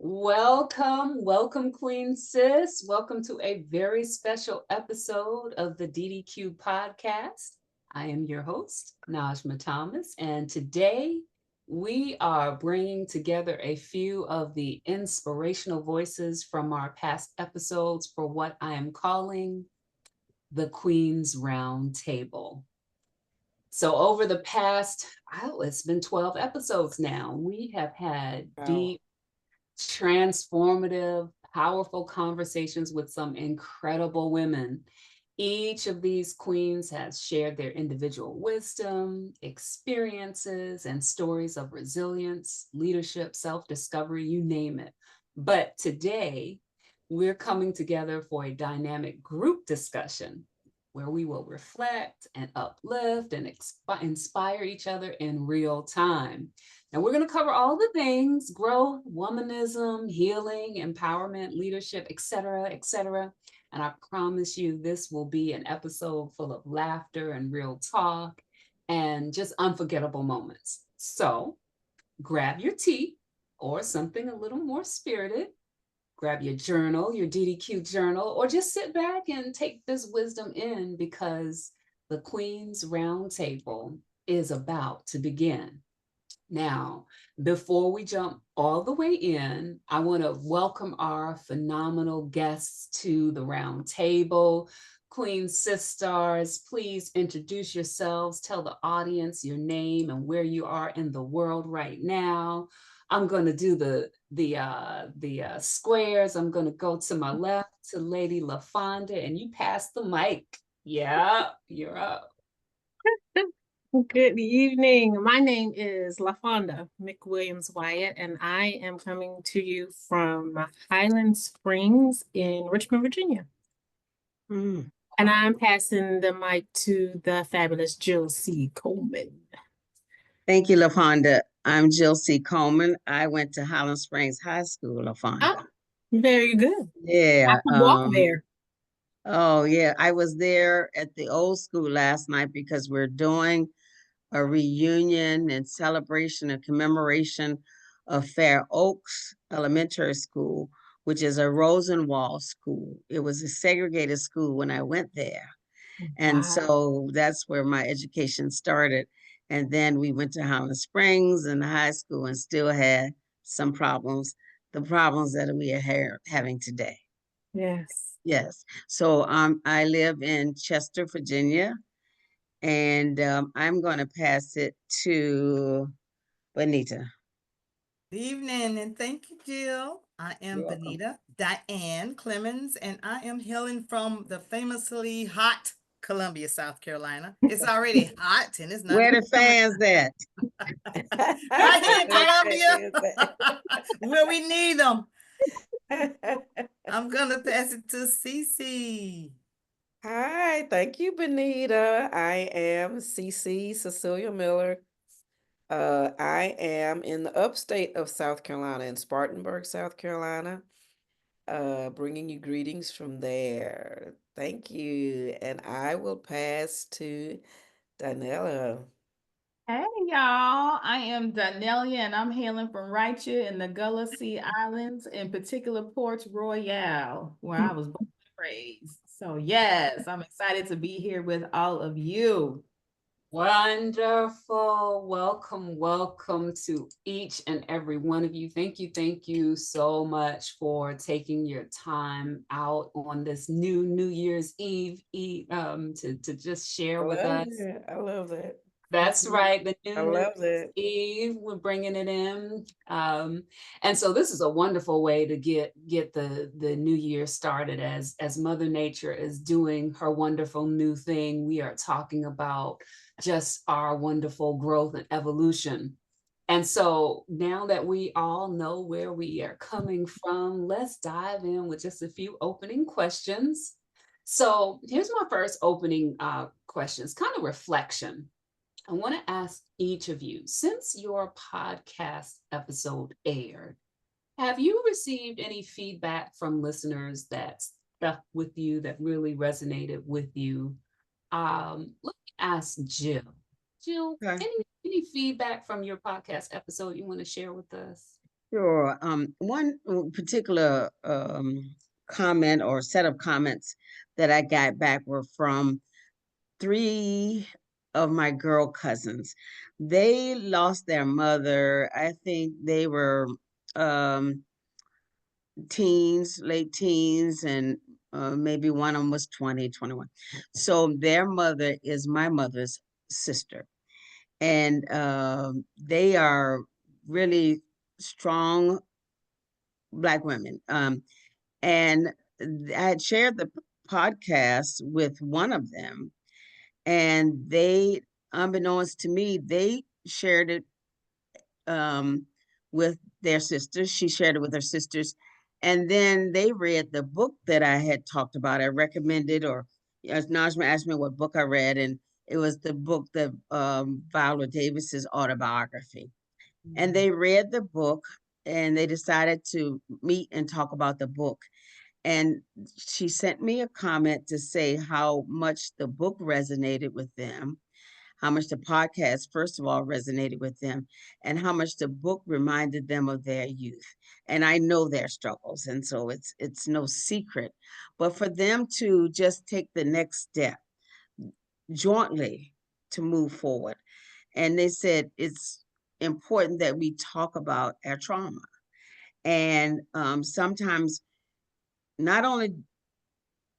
Welcome, Queen Sis. Welcome to a very special episode of the DDQ podcast. I am your host, Najma Thomas, and today we are bringing together a few of the inspirational voices from our past episodes for what I am calling the Queen's Roundtable. So, over the past, it's been 12 episodes now, we have had Wow. deep transformative, powerful conversations with some incredible women. Each of these queens has shared their individual wisdom, experiences, and stories of resilience, leadership, self discovery, you name it. But today, we're coming together for a dynamic group discussion where we will reflect and uplift and inspire each other in real time. And we're going to cover all the things: growth, womanism, healing, empowerment, leadership, etc., etc. And I promise you, this will be an episode full of laughter and real talk and just unforgettable moments. So grab your tea or something a little more spirited. Grab your journal, your DDQ journal, or just sit back and take this wisdom in because the Queen's Roundtable is about to begin. Now, before we jump all the way in, I want to welcome our phenomenal guests to the round table. Queen Sisters, please introduce yourselves. Tell the audience your name and where you are in the world right now. I'm going to do the squares. I'm going to go to my left to Lady LaFonda, and you pass the mic. Yeah, you're up. Good evening. My name is LaFonda McWilliams Wyatt, and I am coming to you from Highland Springs in Richmond, Virginia. Mm. And I'm passing the mic to the fabulous Jill C. Coleman. Thank you, LaFonda. I'm Jill C. Coleman. I went to Highland Springs High School, LaFonda. Oh, very good. I Yeah. could walk there. Oh, yeah. I was there at the old school last night because we're doing a reunion and celebration and commemoration of Fair Oaks Elementary School, which is a Rosenwald school. It was a segregated school when I went there. And Wow. so that's where my education started. And then we went to Highland Springs and high school and still had some problems, the problems that we are having today. Yes. Yes. So I live in Chester, Virginia, and I'm going to pass it to Benita. Good evening, and thank you, Jill. I am You're welcome. Benita Diane Clemens, and I am hailing from the famously hot Columbia, South Carolina. It's already hot, and it's not Where even the summertime. fans at? Right here in Columbia, where we need them. I'm gonna pass it to Cece. Hi, thank you, Benita. I am CC Cecilia Miller. I am in the upstate of South Carolina, in Spartanburg, South Carolina, bringing you greetings from there. Thank you. And I will pass to Danella. Hey y'all, I am Danelia and I'm hailing from right here in the Gullah Sea Islands, in particular Port Royal, where I was born and raised. So yes, I'm excited to be here with all of you. Wonderful. Welcome to each and every one of you. Thank you so much for taking your time out on this New Year's Eve, to just share I with love us. it. I love that. That's right, the I New love Year's that. Eve, we're bringing it in. And so this is a wonderful way to get the new year started as Mother Nature is doing her wonderful new thing. We are talking about just our wonderful growth and evolution. And so now that we all know where we are coming from, let's dive in with just a few opening questions. So here's my first opening questions, kind of reflection. I want to ask each of you, since your podcast episode aired, have you received any feedback from listeners that stuck with you, that really resonated with you? Let me ask Jill. Jill, Okay. any feedback from your podcast episode you want to share with us? Sure. One particular comment or set of comments that I got back were from three of my girl cousins. They lost their mother. I think they were um, teens, late teens, and maybe one of them was 20, 21. So their mother is my mother's sister. And they are really strong Black women. And I had shared the podcast with one of them, and they, unbeknownst to me, they shared it um, with their sisters. She shared it with her sisters. And then they read the book that I had talked about. I recommended, or as Najma asked me what book I read, and it was the book that Viola Davis's autobiography. And they read the book and they decided to meet and talk about the book. And she sent me a comment to say how much the book resonated with them, how much the podcast, first of all, resonated with them, and how much the book reminded them of their youth. And I know their struggles, and so it's no secret. But for them to just take the next step jointly to move forward, and they said it's important that we talk about our trauma. And sometimes not only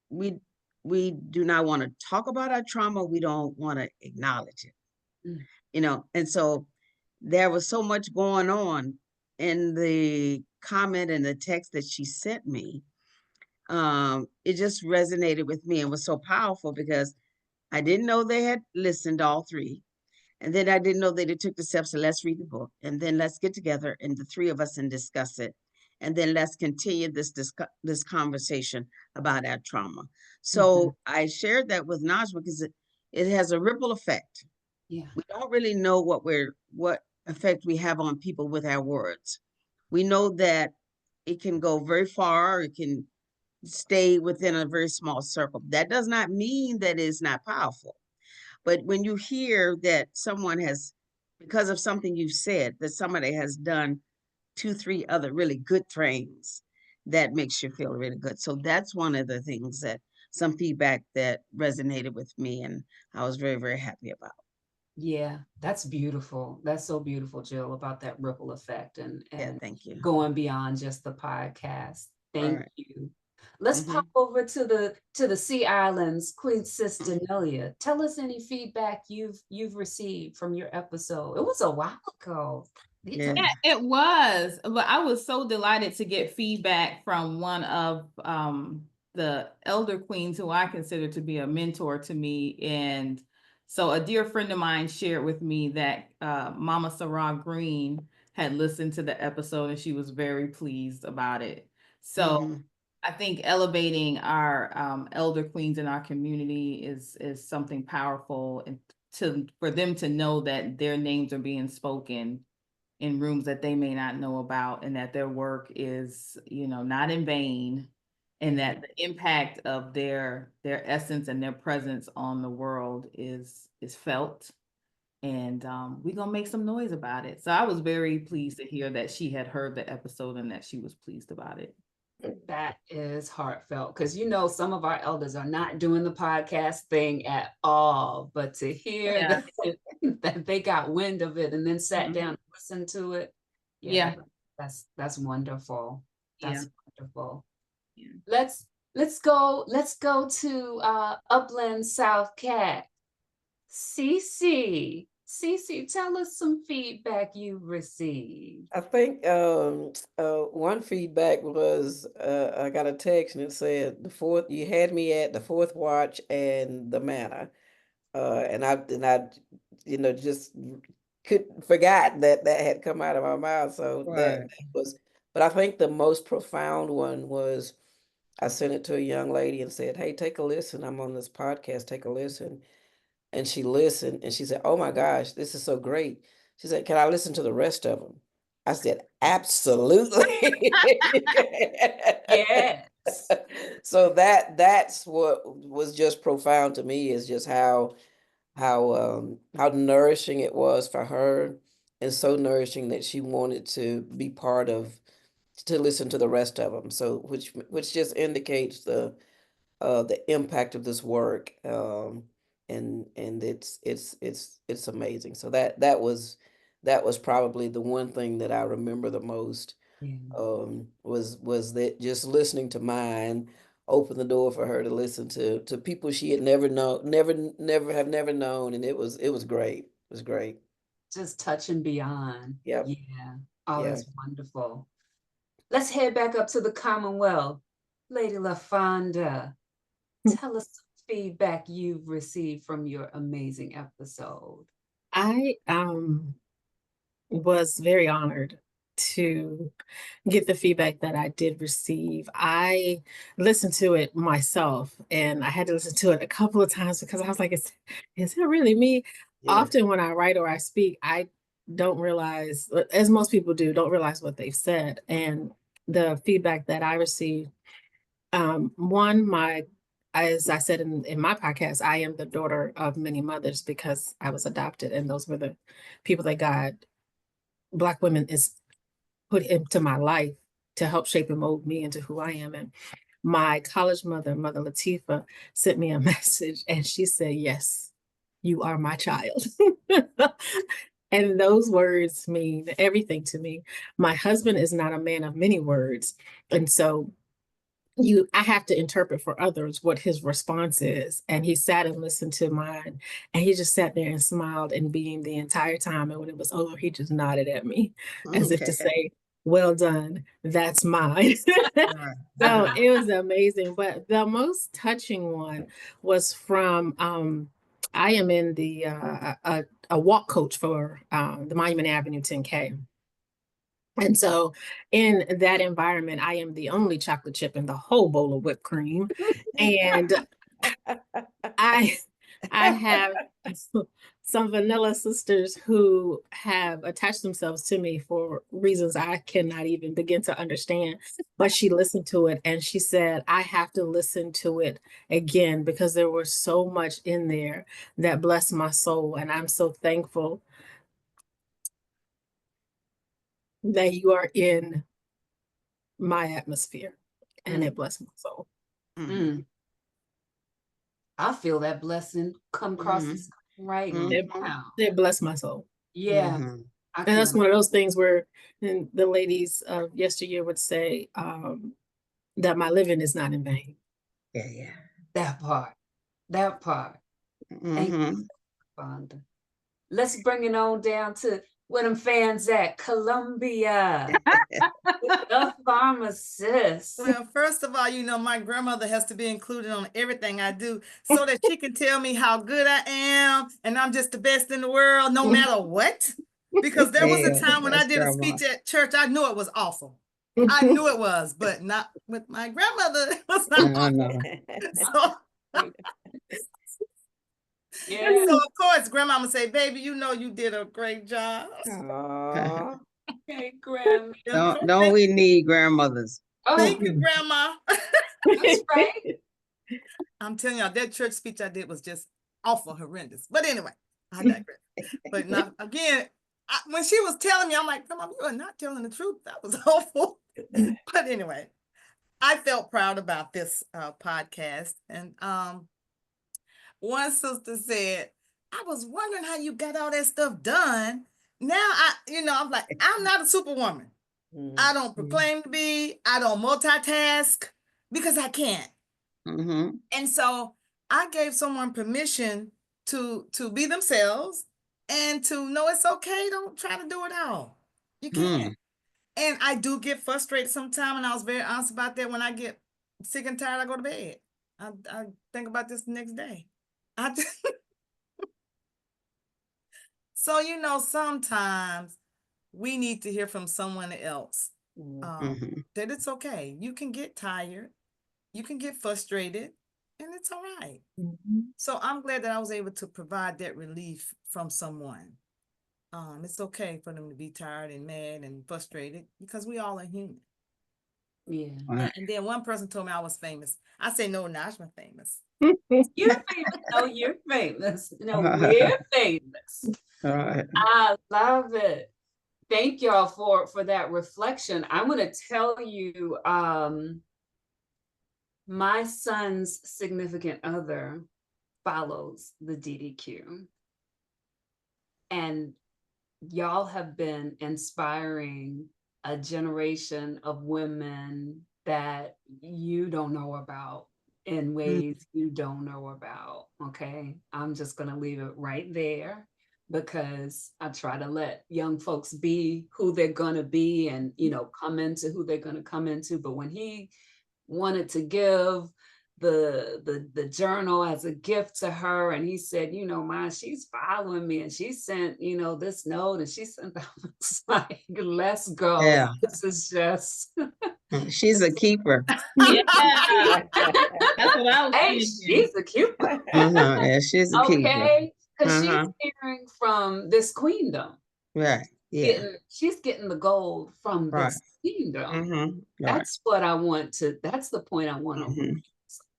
we we do not want to talk about our trauma, we don't want to acknowledge it. Mm. And so there was so much going on in the comment and the text that she sent me. It just resonated with me and was so powerful because I didn't know they had listened, all three. And then I didn't know that it took the steps to let's read the book. And then let's get together and the three of us and discuss it. And then let's continue this conversation about our trauma. So I shared that with Naj because it has a ripple effect. Yeah. We don't really know what effect we have on people with our words. We know that it can go very far, it can stay within a very small circle. That does not mean that it's not powerful. But when you hear that someone has, because of something you've said, that somebody has done 2, 3 other really good things, that makes you feel really good. So that's one of the things that some feedback that resonated with me and I was very, very happy about. Yeah, that's beautiful. That's so beautiful, Jill, about that ripple effect and Yeah, thank you. going beyond just the podcast. Thank Right. you. Let's pop over to the Sea Islands, Queen Sister Nelia. Tell us any feedback you've received from your episode. It was a while ago. Yeah. Yeah, it was. But I was so delighted to get feedback from one of the elder queens who I consider to be a mentor to me. And so a dear friend of mine shared with me that Mama Sarah Green had listened to the episode and she was very pleased about it. So I think elevating our elder queens in our community is something powerful, and for them to know that their names are being spoken in rooms that they may not know about, and that their work is, not in vain, and that the impact of their essence and their presence on the world is felt. And we're gonna make some noise about it. So I was very pleased to hear that she had heard the episode and that she was pleased about it. That is heartfelt because some of our elders are not doing the podcast thing at all. But to hear that they got wind of it and then sat down and listened to it, that's wonderful. That's wonderful. Yeah. Let's go to Upland South Cat. Cece, tell us some feedback you received. I think one feedback was I got a text and it said you had me at the fourth watch and the manna, and I just forgot that had come out of my mouth. So that was, but I think the most profound one was I sent it to a young lady and said, "Hey, take a listen. I'm on this podcast. Take a listen." And she listened and she said, "Oh my gosh, this is so great." She said, "Can I listen to the rest of them?" I said, "Absolutely." Yes. So that's what was just profound to me, is just how nourishing it was for her and so nourishing that she wanted to be part of, to listen to the rest of them. So which just indicates the impact of this work, and it's amazing. So that was probably the one thing that I remember the most, Yeah. was that just listening to mine open the door for her to listen to people she had never known, never known, and it was great. It was great. Just touching beyond. Yep. Yeah. Oh, Yeah. that's wonderful. Let's head back up to the Commonwealth. Lady LaFonda, tell us some feedback you've received from your amazing episode. I was very honored to get the feedback that I did receive. I listened to it myself, and I had to listen to it a couple of times because I was like, is it really me? Yeah. Often when I write or I speak, I don't realize, as most people do, don't realize what they've said. And the feedback that I received, as I said in my podcast, I am the daughter of many mothers because I was adopted, and those were the people that God, Black women, is put into my life to help shape and mold me into who I am. And my college mother, Mother Latifa, sent me a message, and she said, "Yes, you are my child." And those words mean everything to me. My husband is not a man of many words. And so I have to interpret for others what his response is. And he sat and listened to mine, and he just sat there and smiled and beamed the entire time. And when it was over, he just nodded at me as if to Okay. say, "Well done, that's mine." Right. So it was amazing. But the most touching one was from I am in the a walk coach for the Monument Avenue 10K. And so in that environment, I am the only chocolate chip in the whole bowl of whipped cream. And I I have some vanilla sisters who have attached themselves to me for reasons I cannot even begin to understand. But she listened to it and she said, I have to listen to it again because there was so much in there that blessed my soul. And I'm so thankful that you are in my atmosphere, and it blessed my soul. Mm. I feel that blessing come across the screen right now. It blessed my soul. Yeah. I And that's can. one of those things where the ladies of yesteryear would say that my living is not in vain. Yeah. That part. That part. Thank you, Fonda. Let's bring it on down to where them fans at, Columbia. The pharmacist. Well, first of all, you know, my grandmother has to be included on everything I do so that she can tell me how good I am and I'm just the best in the world, no matter what. Because there was a time when I did a speech at church, I knew it was awful. I knew it was, but not with my grandmother. It was not awful. So, Yeah. so of course, grandma would say, baby, you know you did a great job. Aww. Hey, Grandma. Don't we need grandmothers? Oh, Thank you, grandma. that's right. I'm telling y'all, that church speech I did was just awful, horrendous. But anyway, I digress. But now, again, when she was telling me, I'm like, Grandma, you are not telling the truth. That was awful. But anyway, I felt proud about this podcast. And one sister said, I was wondering how you got all that stuff done. Now, I'm like, I'm not a superwoman. I don't proclaim to be. I don't multitask because I can't. And so I gave someone permission to be themselves and to know it's okay. Don't try to do it all. You can't. And I do get frustrated sometimes, and I was very honest about that. When I get sick and tired, I go to bed. I think about this the next day. So, sometimes we need to hear from someone else that it's okay. You can get tired. You can get frustrated, and it's all right. So I'm glad that I was able to provide that relief from someone. It's okay for them to be tired and mad and frustrated because we all are human. Yeah. Right. And then one person told me I was famous. I say, no, Najma famous. You're famous. No, you're famous. No, we're famous. Right. I love it. Thank y'all for that reflection. I'm gonna tell you, my son's significant other follows the DDQ, and y'all have been inspiring a generation of women that you don't know about in ways you don't know about. Okay. I'm just going to leave it right there because I try to let young folks be who they're going to be and, come into who they're going to come into. But when he wanted to give the journal as a gift to her, and he said, Ma, she's following me, and she sent this note, and she sent that. It's like, let's go. Yeah. This is just She's a keeper. Yeah, that's what I was hey, thinking. she's a keeper. Yeah, she's a keeper. Okay, because she's Uh-huh. hearing from this queendom. Right. Yeah. She's getting the gold from Right. this kingdom. Right. That's what I want to, that's the point I want to Mhm.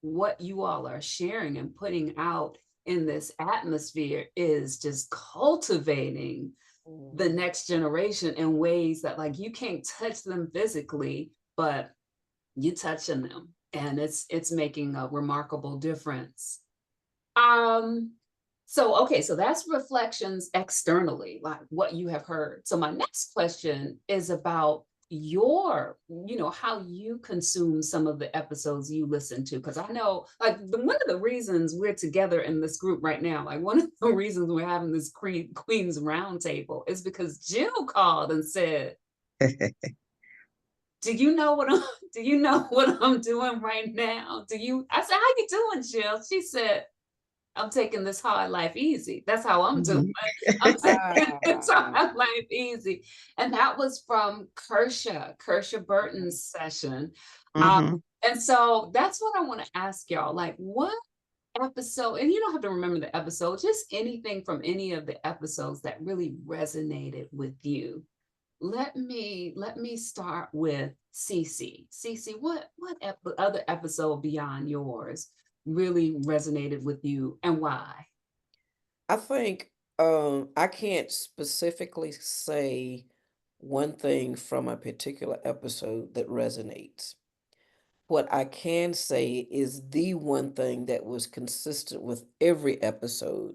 what you all are sharing and putting out in this atmosphere is just cultivating the next generation in ways that, like, you can't touch them physically, but you touching them, and it's making a remarkable difference. So that's reflections externally, like what you have heard. So my next question is about how you consume some of the episodes you listen to. Because I know, like, one of the reasons we're together in this group right now, like one of the reasons we're having this Queen's Roundtable is because Jill called and said, do you know what I'm doing right now? I said, how you doing, Jill? She said, I'm taking this hard life easy. That's how I'm doing. I'm taking this hard life easy. And that was from Kersha Burton's session. Mhm. And so that's what I want to ask y'all. Like, what episode, and you don't have to remember the episode, just anything from any of the episodes that really resonated with you. Let me start with Cece. Cece, what other episode beyond yours really resonated with you, and why? I think I can't specifically say one thing from a particular episode that resonates. What I can say is the one thing that was consistent with every episode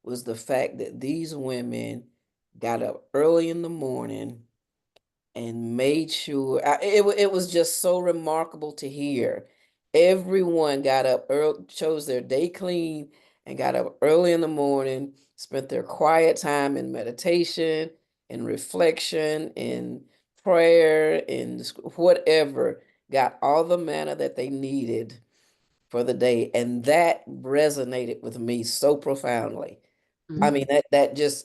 was the fact that these women got up early in the morning and made sure it was just so remarkable to hear. Everyone got up early, chose their day clean, and got up early in the morning, spent their quiet time in meditation, in reflection, in prayer, in whatever, got all the manna that they needed for the day. And that resonated with me so profoundly. I mean, that's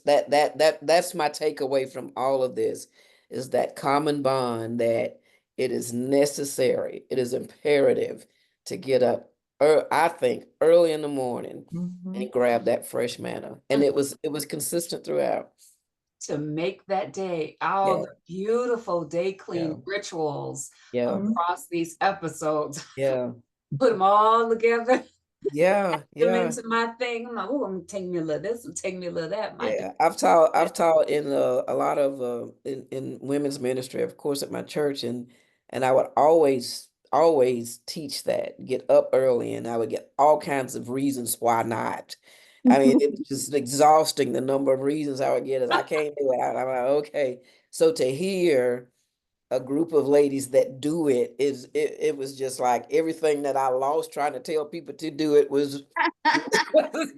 my takeaway from all of this is that common bond that it is necessary, it is imperative to get up, I think, early in the morning and grab that fresh manna. And it was consistent throughout. To make that day, all the beautiful day clean rituals Yeah. across these episodes, Yeah. put them all together. Yeah. Them into my thing. I'm like, oh, I'm gonna take me a little this, I'm take me a little that. Yeah, I've taught in a lot of in women's ministry, of course, at my church, and I would always teach that get up early, and I would get all kinds of reasons why not. I mean, it was just exhausting the number of reasons I would get as I can't do it. I'm like, okay, so to hear a group of ladies that do it was just like everything that I lost trying to tell people to do it was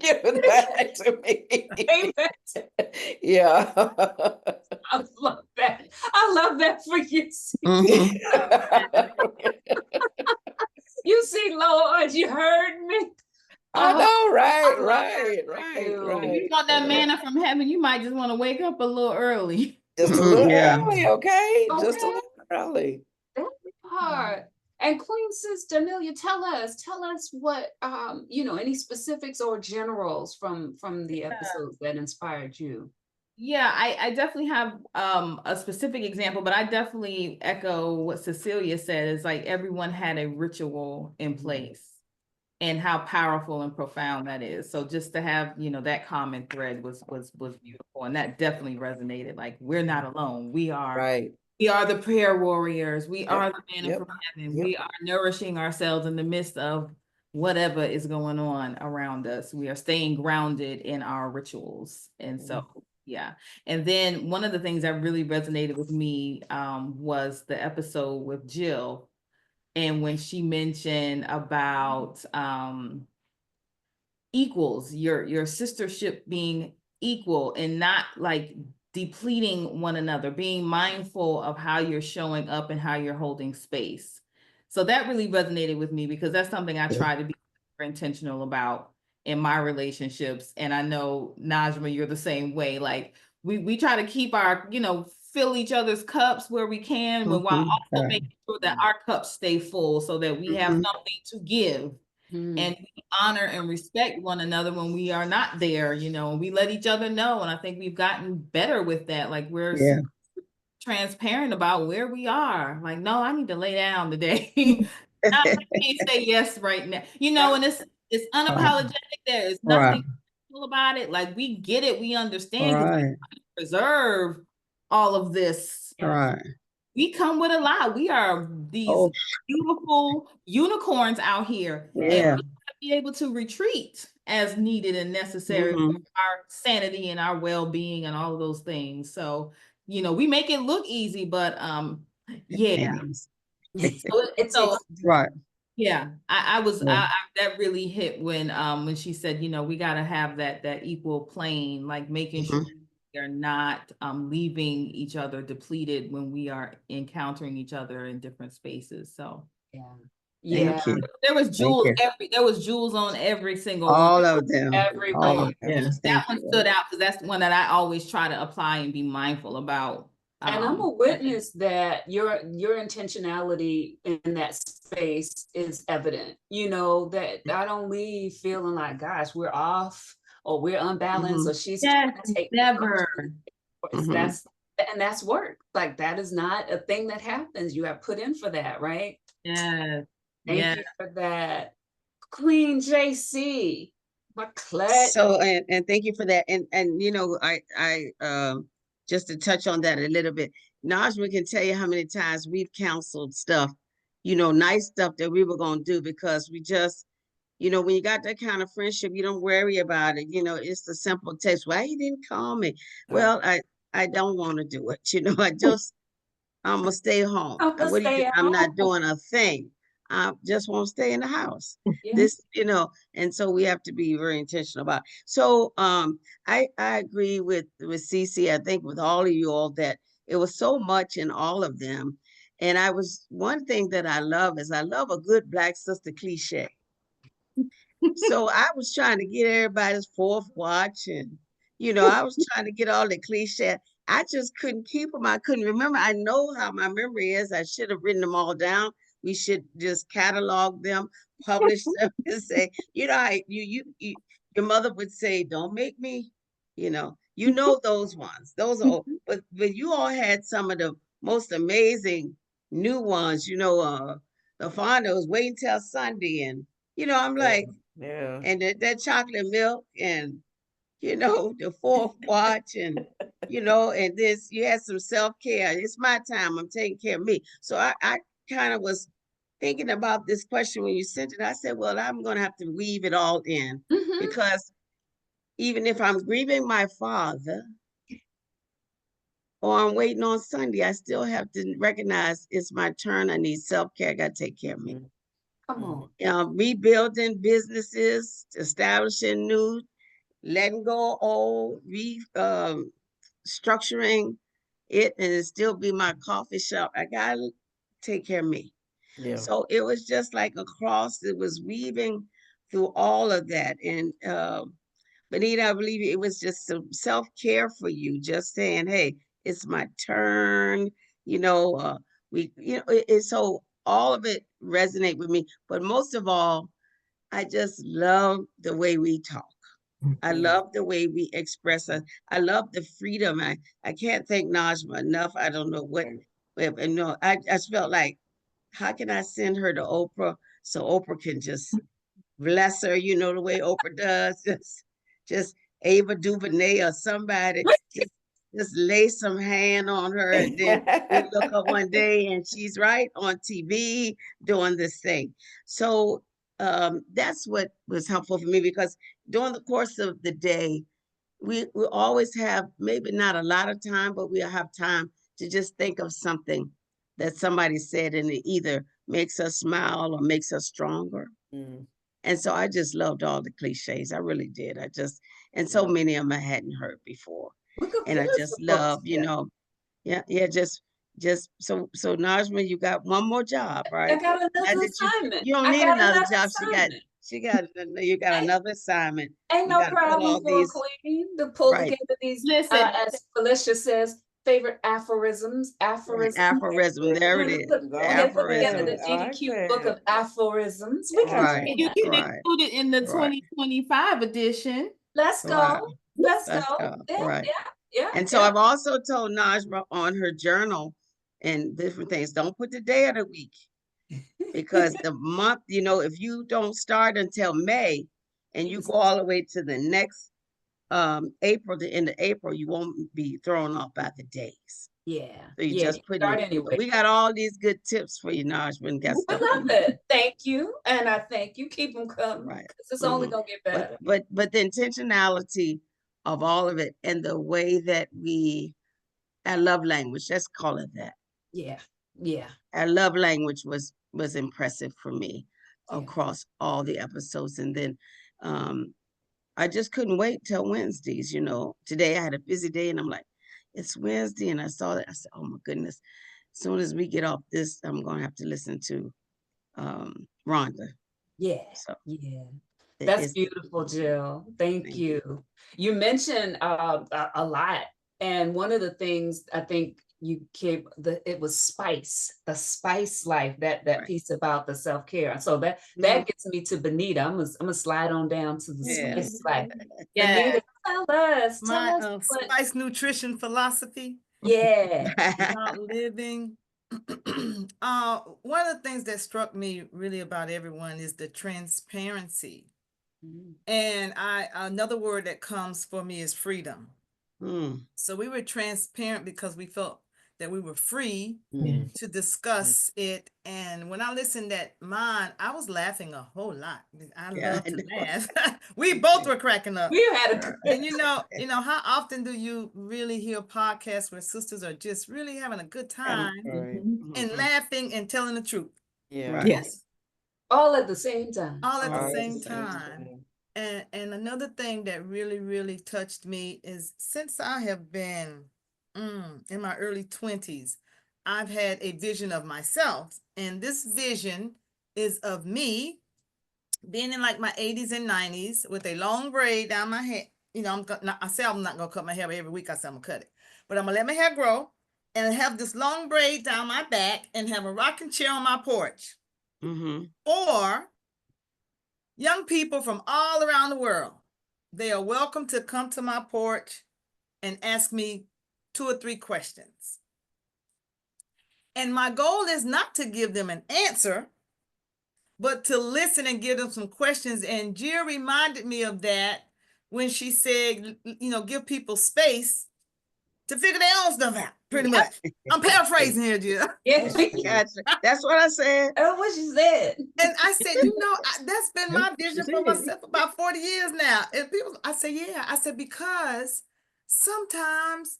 given back to me. Yeah. I love that. I love that for you. Mhm. You see, Lord, you heard me. I know, right, If you want that manna from heaven, you might just want to wake up a little early. Just a little Yeah. early, okay? Just a Okay. little early. That part. And Queen Sister Amelia, tell us what any specifics or generals from the episodes that inspired you. Yeah, I definitely have a specific example, but I definitely echo what Cecilia said, is like everyone had a ritual in place and how powerful and profound that is. So just to have, you know, that common thread was beautiful. And that definitely resonated. Like, we're not alone. Right. We are the prayer warriors. We Yep, are the manna yep, from heaven. yep. We are nourishing ourselves in the midst of whatever is going on around us. We are staying grounded in our rituals. And so, yeah. And then one of the things that really resonated with me was the episode with Jill. And when she mentioned about equals, your sistership being equal and not like depleting one another, being mindful of how you're showing up and how you're holding space. So that really resonated with me, because that's something I try to be intentional about in my relationships. And I know, Najma, you're the same way. Like, we try to keep our, you know, fill each other's cups where we can, but while also making sure that our cups stay full so that we have something to give. And we honor and respect one another when we are not there, you know, and we let each other know. And I think we've gotten better with that. Like, we're Yeah. transparent about where we are. Like, no, I need to lay down today. I can't say yes right now. You know, and it's unapologetic. There is nothing about it. Like, we get it, we understand, because we preserve all of this. Right. We come with a lot. We are these beautiful unicorns out here. And we have to be able to retreat as needed and necessary for our sanity and our well-being and all of those things. So, you know, we make it look easy, but yeah. Right. Yeah, I was that really hit when she said, you know, we got to have that equal plane, like making sure we are not leaving each other depleted when we are encountering each other in different spaces. So yeah, there was jewels on every single one. All of them. Everyone. That one stood out because that's the one that I always try to apply and be mindful about. And I'm a witness that your intentionality in that space is evident. You know, that I don't leave feeling like, gosh, we're off or we're unbalanced or she's trying to take never. That's work. Like, that is not a thing that happens. You have put in for that, right? Yeah. Thank you for that. Queen JC. McClellan. So, and thank you for that. And you know, I just to touch on that a little bit, Najma can tell you how many times we've counseled stuff, you know, nice stuff that we were going to do, because we just, you know, when you got that kind of friendship, you don't worry about it. You know, it's the simple text. Why you didn't call me? Well, I don't want to do it. You know, I'm gonna stay home. What do you think? I'm not doing a thing. I just want to stay in the house. This, you know, and so we have to be very intentional about it. So I agree with Cece. I think with all of you all that it was so much in all of them. And one thing that I love is I love a good Black sister cliche. So I was trying to get everybody's fourth watch, and you know, I was trying to get all the cliche. I just couldn't keep them. I couldn't remember. I know how my memory is. I should have written them all down. We should just catalog them, publish them, and say, you know, your mother would say, "Don't make me," you know those ones. Those are, but you all had some of the most amazing new ones. You know, the Fonda was waiting till Sunday, and you know, I'm like. Yeah. And that chocolate milk, and you know, the fourth watch, and you know, and this, you had some self-care. It's my time, I'm taking care of me. So I kind of was thinking about this question when you sent it. I said, well, I'm gonna have to weave it all in, because even if I'm grieving my father or I'm waiting on Sunday, I still have to recognize it's my turn. I need self-care. I gotta take care of me. Come on. Rebuilding businesses, establishing new, letting go old, structuring it, and it still be my coffee shop. I gotta take care of me. Yeah. So it was just like a cross that was weaving through all of that. And Benita, I believe it was just some self-care for you, just saying, hey, it's my turn, you know, so all of it resonate with me. But most of all, I just love the way we talk. I Mm. love the way we express us. I love the freedom. I can't thank Najma enough. I don't know what, and no, I just felt like, how can I send her to Oprah so Oprah can just bless her, the way Oprah does, just Ava DuVernay or somebody, just lay some hand on her, and then we look up one day and she's right on TV doing this thing. So that's what was helpful for me, because during the course of the day, we always have maybe not a lot of time, but we'll have time to just think of something that somebody said, and it either makes us smile or makes us stronger. Mm. And so I just loved all the cliches. I really did. And so many of them I hadn't heard before. We could And I put just some books love, together. yeah, just so Najma, you got one more job, I right? got Not another that assignment. you don't I need got another another job. assignment. You got Ain't, another assignment. ain't You no got to put problem all for a these queen to pull right, together these, Listen, as Felicia says, favorite aphorisms. right, aphorism. There it is. Go The on, We'll put together aphorism. the I like GDQ book of that. aphorisms. We can Right, do you that. can right, include it in the right, 2025 edition. Let's right. go. Let's Let's go. go. Yeah, Right. yeah, And so yeah. I've also told Najma on her journal and different things, don't put the day of the week, because the month, if you don't start until May and you go all the way to the next April, the end of April, you won't be thrown off by the days. Yeah, So you yeah. You just put start it. anyway. We got all these good tips for you, Najma, and got We stuff. love it. Thank you, and I thank you. Keep them coming, Right. because it's only Mhm. gonna get better. But the intentionality of all of it, and the way that our love language, let's call it that. Yeah, yeah. Our love language was impressive for me Yeah. across all the episodes. And then I just couldn't wait till Wednesdays. Today I had a busy day, and I'm like, it's Wednesday, and I saw that. I said, oh my goodness, as soon as we get off this, I'm gonna have to listen to Rhonda. Yeah, So yeah. That's it's beautiful, Jill. Thank Thank you. You mentioned a lot, and one of the things I think you gave it was the spice life, that Right. piece about the self-care. So that Mhm. gets me to Benita. I'm gonna slide on down to the Yeah. spice life. Yeah. Benita, tell us My what. spice nutrition philosophy Yeah. about living. One of the things that struck me really about everyone is the transparency. And another word that comes for me is freedom. So we were transparent because we felt that we were free to discuss it. And when I listened at mine, I was laughing a whole lot. I love to laugh. We both were cracking up. We had a And how often do you really hear podcasts where sisters are just really having a good time Right. and laughing and telling the truth Yeah. Right. Yes. all at the same time. all at All the at same the same time? time. And another thing that really, really touched me is, since I have been in my early 20s, I've had a vision of myself. And this vision is of me being in like my 80s and 90s with a long braid down my head. I say I'm not going to cut my hair, but every week I say I'm going to cut it. But I'm going to let my hair grow and have this long braid down my back and have a rocking chair on my porch. Or young people from all around the world, they are welcome to come to my porch and ask me 2 or 3 questions. And my goal is not to give them an answer, but to listen and give them some questions. And Jill reminded me of that when she said, give people space to figure their own stuff out, pretty much. I'm paraphrasing here, Jill. Yeah. Gotcha. That's what I said. That's what she said. And I said, that's been my vision for myself about 40 years now. And I said, yeah. I said, because sometimes,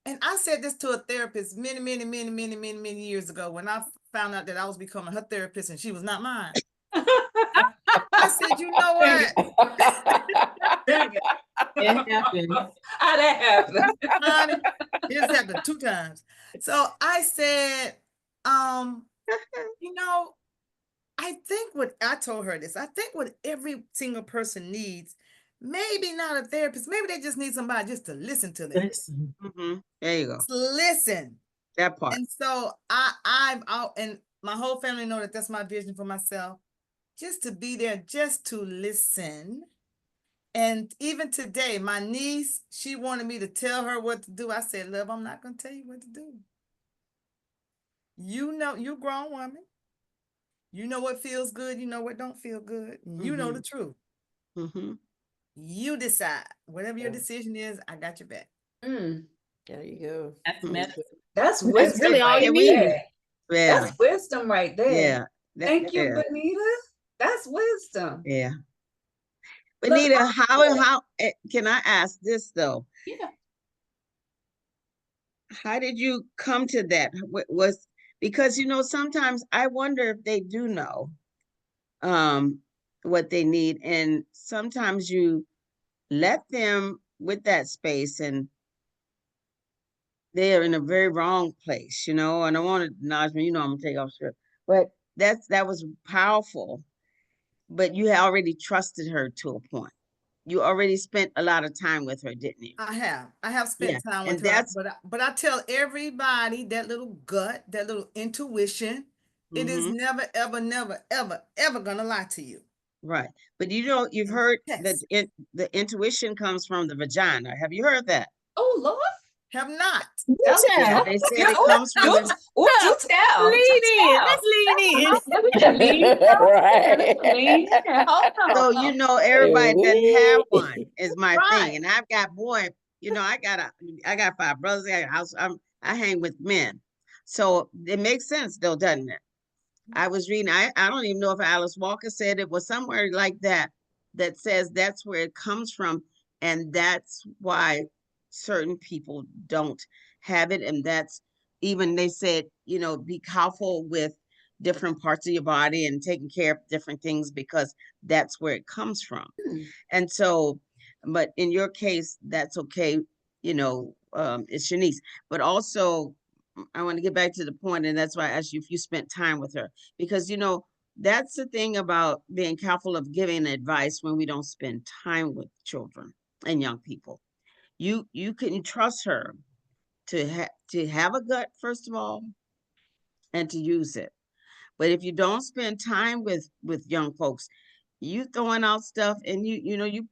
and I said this to a therapist many, many, many, many, many, many years ago when I found out that I was becoming her therapist and she was not mine. I said, you know what? It happens. How that happened? Honey, it's happened 2 times. So I said, I think I told her this, I think what every single person needs, maybe not a therapist, maybe they just need somebody just to listen to them. Listen. There you go. Just listen. That part. And so I've out, and my whole family know that that's my vision for myself, just to be there, just to listen And even today, my niece, she wanted me to tell her what to do. I said, love, I'm not going to tell you what to do. You know, you grown woman. You know what feels good. You know what don't feel good. You know the truth. Mm-hmm. You decide. Whatever your decision is, I got your back. Mm, There you go. That's Mm. medicine. that's That's wisdom really all right you we- need. there. Yeah. That's wisdom right there. Yeah. Thank you, Yeah. Benita. That's wisdom. Yeah. Look, Benita, how can I ask this though? Yeah. How did you come to that? Was because sometimes I wonder if they do know what they need, and sometimes you let them with that space and they are in a very wrong place, and I want to acknowledge me, I'm gonna take off script. But that was powerful. But you had already trusted her to a point. You already spent a lot of time with her, didn't you? I have spent Yeah, time with and her, but I tell everybody that little gut, that little intuition, it is Mhm. never, ever, never, ever, ever gonna lie to you. Right. But you've heard that Yes. the intuition comes from the vagina. Have you heard that? oh Lord. Have not. Tell Yeah, Tell. they said Yeah, it comes from the do tell. Lean Do in. tell. Let's lean in. Let me just lean in. Right. Lean in. Hold on. so everybody doesn't have Ooh-wee. one is my thing. Right. And I've got I got 5 brothers, I got a house, I hang with men. So it makes sense though, doesn't it? I was reading, I don't even know if Alice Walker said it was somewhere like that, that says that's where it comes from. And that's why certain people don't have it. And that's even they said, be careful with different parts of your body and taking care of different things because that's where it comes from. Hmm. And so, but in your case, that's okay. It's your niece, but also I want to get back to the point, and that's why I asked you if you spent time with her, because that's the thing about being careful of giving advice when we don't spend time with children and young people. You can trust her to have a gut, first of all, and to use it. But if you don't spend time with young folks, you throwing out stuff, and you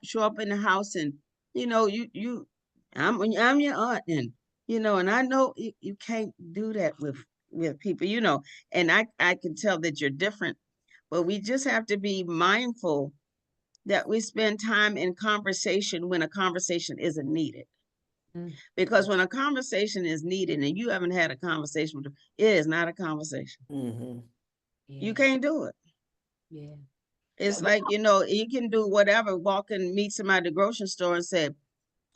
show up in the house, and you I'm your aunt, and and I know you can't do that with people, and I can tell that you're different, but we just have to be mindful that we spend time in conversation when a conversation isn't needed. Mm. Because when a conversation is needed and you haven't had a conversation with them, it is not a conversation. Mhm. You Yeah. can't do it. Yeah. It's Yeah. like, you can do whatever, walk and meet somebody at the grocery store and say,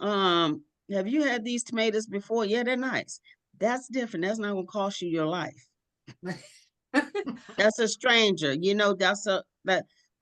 have you had these tomatoes before? Yeah, they're nice. That's different. That's not gonna cost you your life. That's a stranger,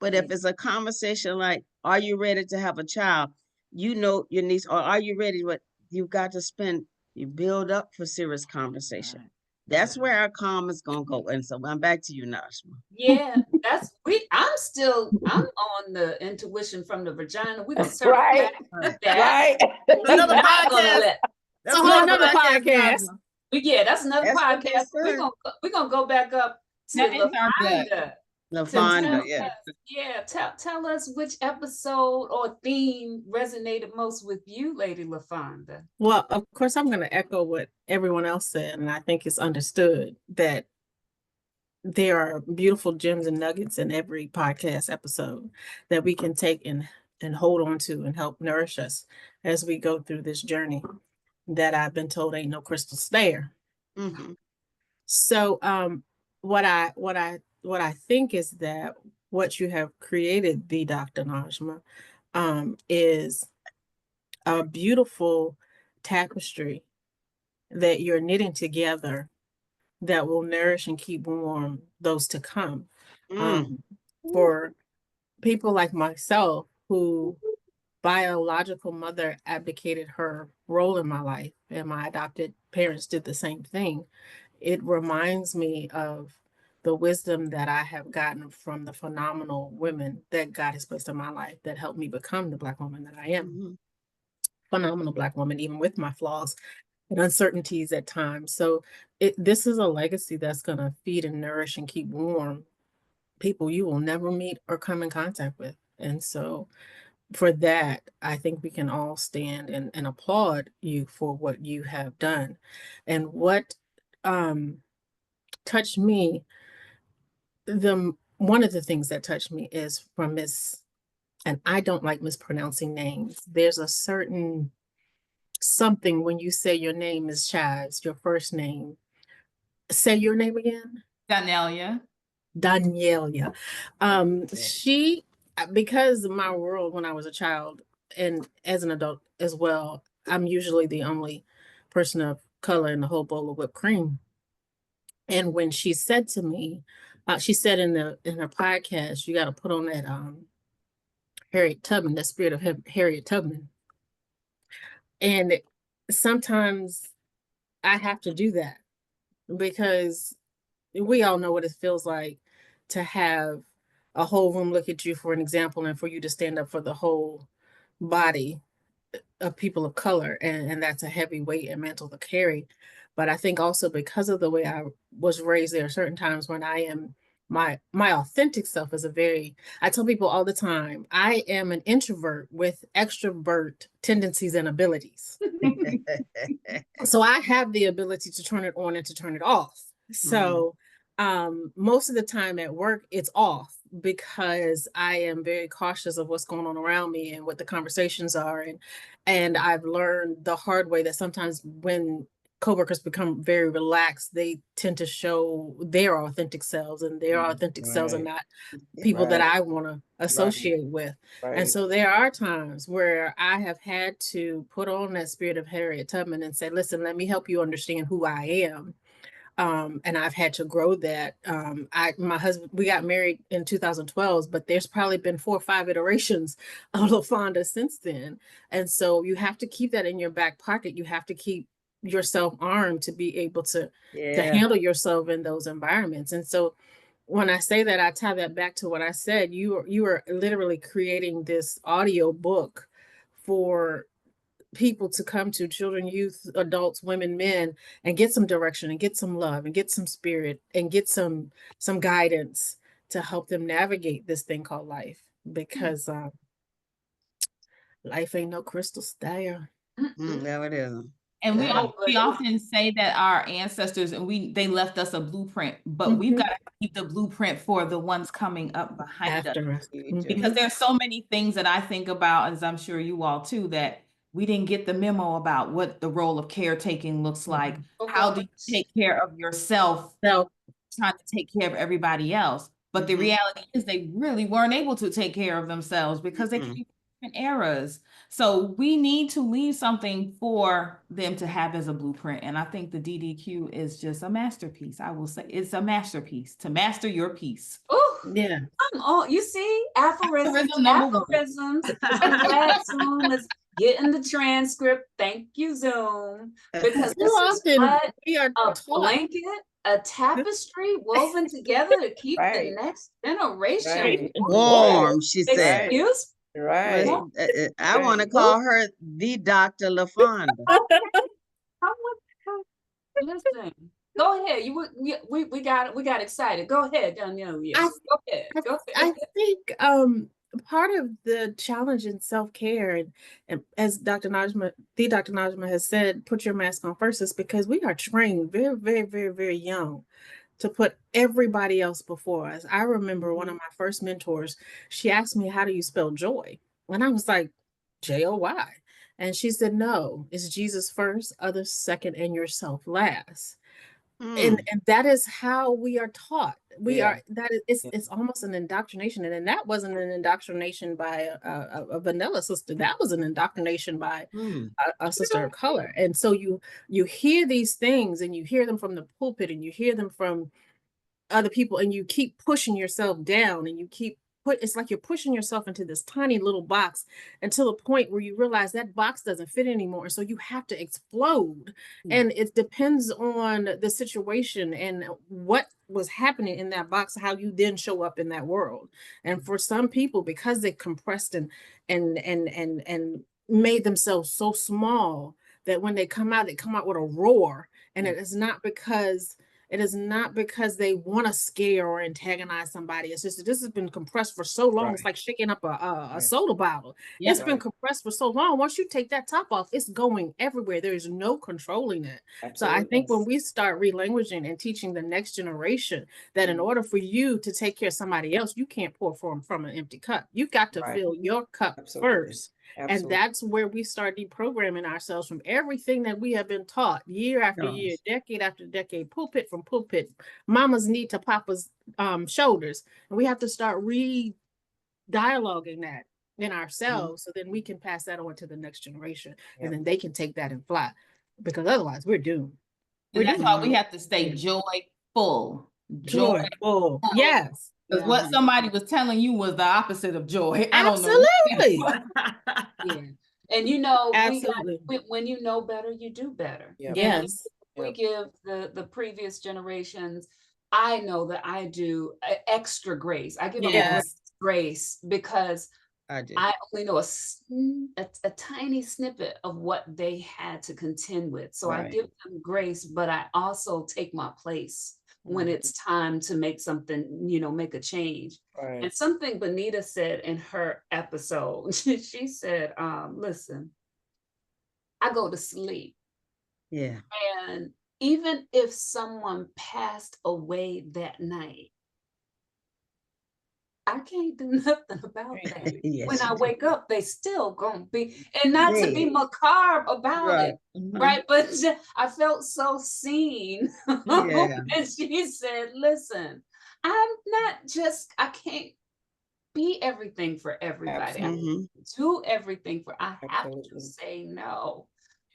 but if it's a conversation like, are you ready to have a child? Your niece, or are you ready? What you've got to you build up for serious conversation. Right. That's where our calm is gonna go. And so I'm back to you, Najma. Yeah, I'm on the intuition from the vagina. We're gonna circle Right. back Right. to that. Right. We're Another not gonna podcast. let That's a whole nother podcast. Najma. yeah, that's another That's what podcast. they said. We're gonna go back up to That is our gut. LaFonda. LaFonda, yeah. Tell us which episode or theme resonated most with you, Lady LaFonda. Well, of course, I'm going to echo what everyone else said, and I think it's understood that there are beautiful gems and nuggets in every podcast episode that we can take and hold on to and help nourish us as we go through this journey that I've been told ain't no crystal stair. Mhm. So what I think is that what you have created, the Dr. Najma, is a beautiful tapestry that you're knitting together that will nourish and keep warm those to come. Mm. For people like myself who biological mother abdicated her role in my life and my adopted parents did the same thing, it reminds me of the wisdom that I have gotten from the phenomenal women that God has placed in my life that helped me become the Black woman that I am. Mhm. Phenomenal Black woman, even with my flaws and uncertainties at times. So this is a legacy that's going to feed and nourish and keep warm people you will never meet or come in contact with. And so for that, I think we can all stand and applaud you for what you have done. And what touched me, one of the things that touched me is from Miss, and I don't like mispronouncing names. There's a certain something when you say your name is Chaz, your first name. Say your name again. Danelia. Danielia. She, because of my world when I was a child and as an adult as well, I'm usually the only person of color in the whole bowl of whipped cream. And when she said to me, she said in her podcast, you got to put on that Harriet Tubman, the spirit of Harriet Tubman. And sometimes I have to do that because we all know what it feels like to have a whole room look at you for an example and for you to stand up for the whole body of people of color. And that's a heavy weight and mantle to carry. But I think also because of the way I was raised, there are certain times when I am my authentic self is I tell people all the time, I am an introvert with extrovert tendencies and abilities. So I have the ability to turn it on and to turn it off. So most of the time at work, it's off because I am very cautious of what's going on around me and what the conversations are. And I've learned the hard way that sometimes when coworkers become very relaxed, they tend to show their authentic selves, and their authentic selves are not people that I want to associate with. And so there are times where I have had to put on that spirit of Harriet Tubman and say, listen, let me help you understand who I am. And I've had to grow that. My husband, we got married in 2012, but there's probably been 4 or 5 iterations of LaFonda since then. And so you have to keep that in your back pocket. You have to keep yourself armed to be able to handle yourself in those environments. And so when I say that, I tie that back to what I said. You are literally creating this audio book for people to come to, children, youth, adults, women, men, and get some direction and get some love and get some spirit and get some guidance to help them navigate this thing called life, because life ain't no crystal stair. No, it isn't. And Yeah. we often say that our ancestors and they left us a blueprint, but we've got to keep the blueprint for the ones coming up behind us. After us. Because there's so many things that I think about, as I'm sure you all too, that we didn't get the memo about what the role of caretaking looks like. How do you take care of yourself, So trying to take care of everybody else? But the reality is they really weren't able to take care of themselves because they came from different eras. So we need to leave something for them to have as a blueprint. And I think the DDQ is just a masterpiece. I will say it's a masterpiece to master your piece. Oh, yeah. come on. You see, aphorisms. I'm glad Zoom is getting the transcript. Thank you, Zoom. Because this is what we are a blanket, a tapestry woven together to keep the next generation warm, she said. Excuse Well, I want to call her the Dr. LaFonda. Listen, go ahead. We got excited. Go ahead, Danielle. Yes. Go ahead. I think part of the challenge in self-care, and as Dr. Najma has said, put your mask on first, is because we are trained very, very, very, very young to put everybody else before us. I remember one of my first mentors, she asked me, how do you spell joy? And I was like, Joy. And she said, no, it's Jesus first, others second, and yourself last. And that is how we are taught. It's almost an indoctrination. And then that wasn't an indoctrination by a vanilla sister. That was an indoctrination by a sister of color. And so you hear these things, and you hear them from the pulpit, and you hear them from other people, and you keep pushing yourself down, and it's like you're pushing yourself into this tiny little box until the point where you realize that box doesn't fit anymore. So you have to explode. And it depends on the situation and what was happening in that box, how you then show up in that world. And for some people, because they compressed and made themselves so small that when they come out with a roar. And it is not because It is not because they want to scare or antagonize somebody. It's just that this has been compressed for so long. It's Right. like shaking up a Right. soda bottle. Yep. It's been compressed for so long. Once you take that top off, it's going everywhere. There is no controlling it. So I think when we start relanguaging and teaching the next generation that in order for you to take care of somebody else, you can't pour from an empty cup. You got to Right. fill your cup Absolutely. first. And Absolutely. that's where we start deprogramming ourselves from everything that we have been taught year after year, decade after decade, pulpit from pulpit, mama's knee to papa's shoulders. And we have to start re-dialoguing that in ourselves so then we can pass that on to the next generation. And then they can take that and fly. Because otherwise we're doomed. And that's why we have to stay joyful. Joyful. Yes. Because what somebody was telling you was the opposite of joy. I don't know. Absolutely. Yeah. And you know, Absolutely. when you know better, you do better. Yep. Yes. We give the previous generations, I know that I do extra grace. I give them grace because I only know a tiny snippet of what they had to contend with. So I give them grace, but I also take my place when it's time to make something, make a change. Right. And something Benita said in her episode, she said, listen, I go to sleep. Yeah. And even if someone passed away that night, I can't do nothing about that. Yes, when I you wake up, they still gonna be, and not to be macabre about it, right? But I felt so seen. Yeah. And she said, listen, I'm not just, I can't be everything for everybody. I can't do everything I have to say no.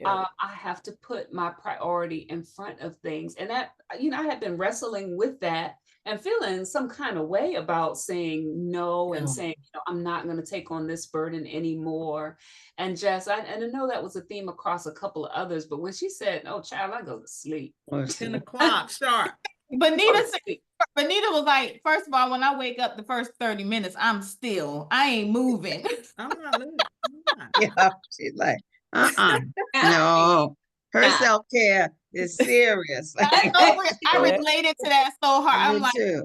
I have to put my priority in front of things. And that, I had been wrestling with that and feeling some kind of way about saying no and saying, I'm not going to take on this burden anymore. And Jess, I know that was a theme across a couple of others, but when she said, oh, child, I go to sleep. 10 o'clock sharp. Benita was like, first of all, when I wake up the first 30 minutes, I'm still, I ain't moving. I'm not living. Yeah, she's like, no, her self-care is serious. I related to that so hard. I'm like, too.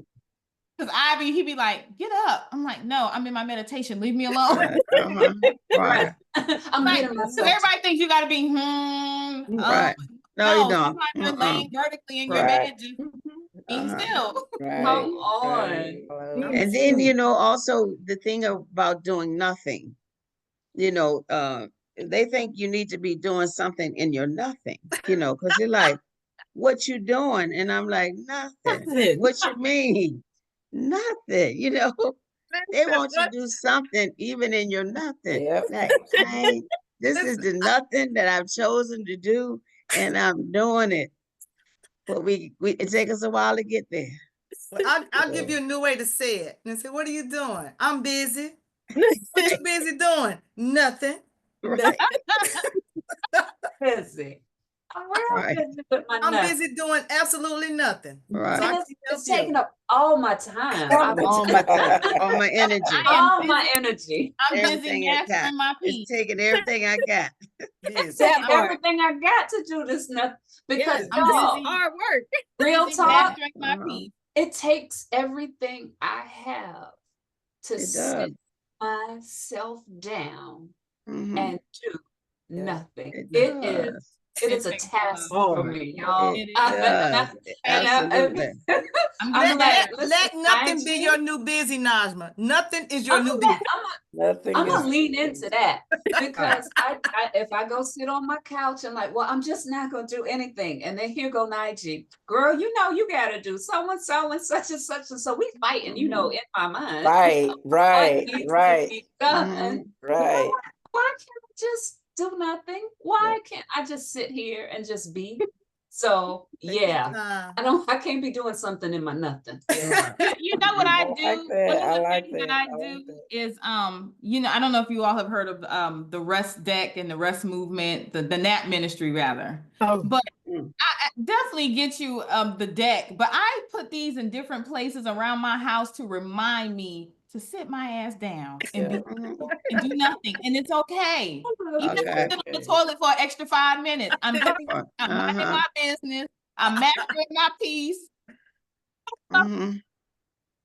because he be like, get up. I'm like, no, I'm in my meditation. Leave me alone. Right. I'm like, because everybody thinks you got to be, right. No, you don't. You're laying vertically in your bed, just being still. Come on. And then, also the thing about doing nothing, they think you need to be doing something in your nothing, because you're like, what you doing? And I'm like, nothing. What you mean? Nothing, they want you to do something even in your nothing. Like, hey, this is the nothing that I've chosen to do and I'm doing it. But it takes us a while to get there. Well, I'll give you a new way to say it. And say, what are you doing? I'm busy. What you busy doing? Nothing. Right. Busy. I'm busy doing absolutely nothing. Right. And it's taking up all my time. All my energy. All my energy. I'm busy mastering my peace. It's taking everything I got. Everything I got to do this nothing because I'm busy. Hard work. Real talk. My peace. It takes everything I have to sit myself down and do nothing. It is a task for me, y'all. Absolutely. Let nothing be your new busy, Najma. Nothing is your new busy. I'm gonna lean into that because if I go sit on my couch and like, well, I'm just not gonna do anything, and then here go Nige, girl, you gotta do so and such and such, and so we fighting, in my mind. Right. Why can't I just do nothing? Why can't I just sit here and just be? So I can't be doing something in my nothing. You know what I do? I like that. I do is I don't know if you all have heard of the rest deck and the rest movement, the nap ministry rather. But I definitely get you the deck, but I put these in different places around my house to remind me to sit my ass down and and do nothing. And it's okay. Even if I sit on the toilet for an extra 5 minutes, I'm minding my business. I'm mastering my piece. Mhm.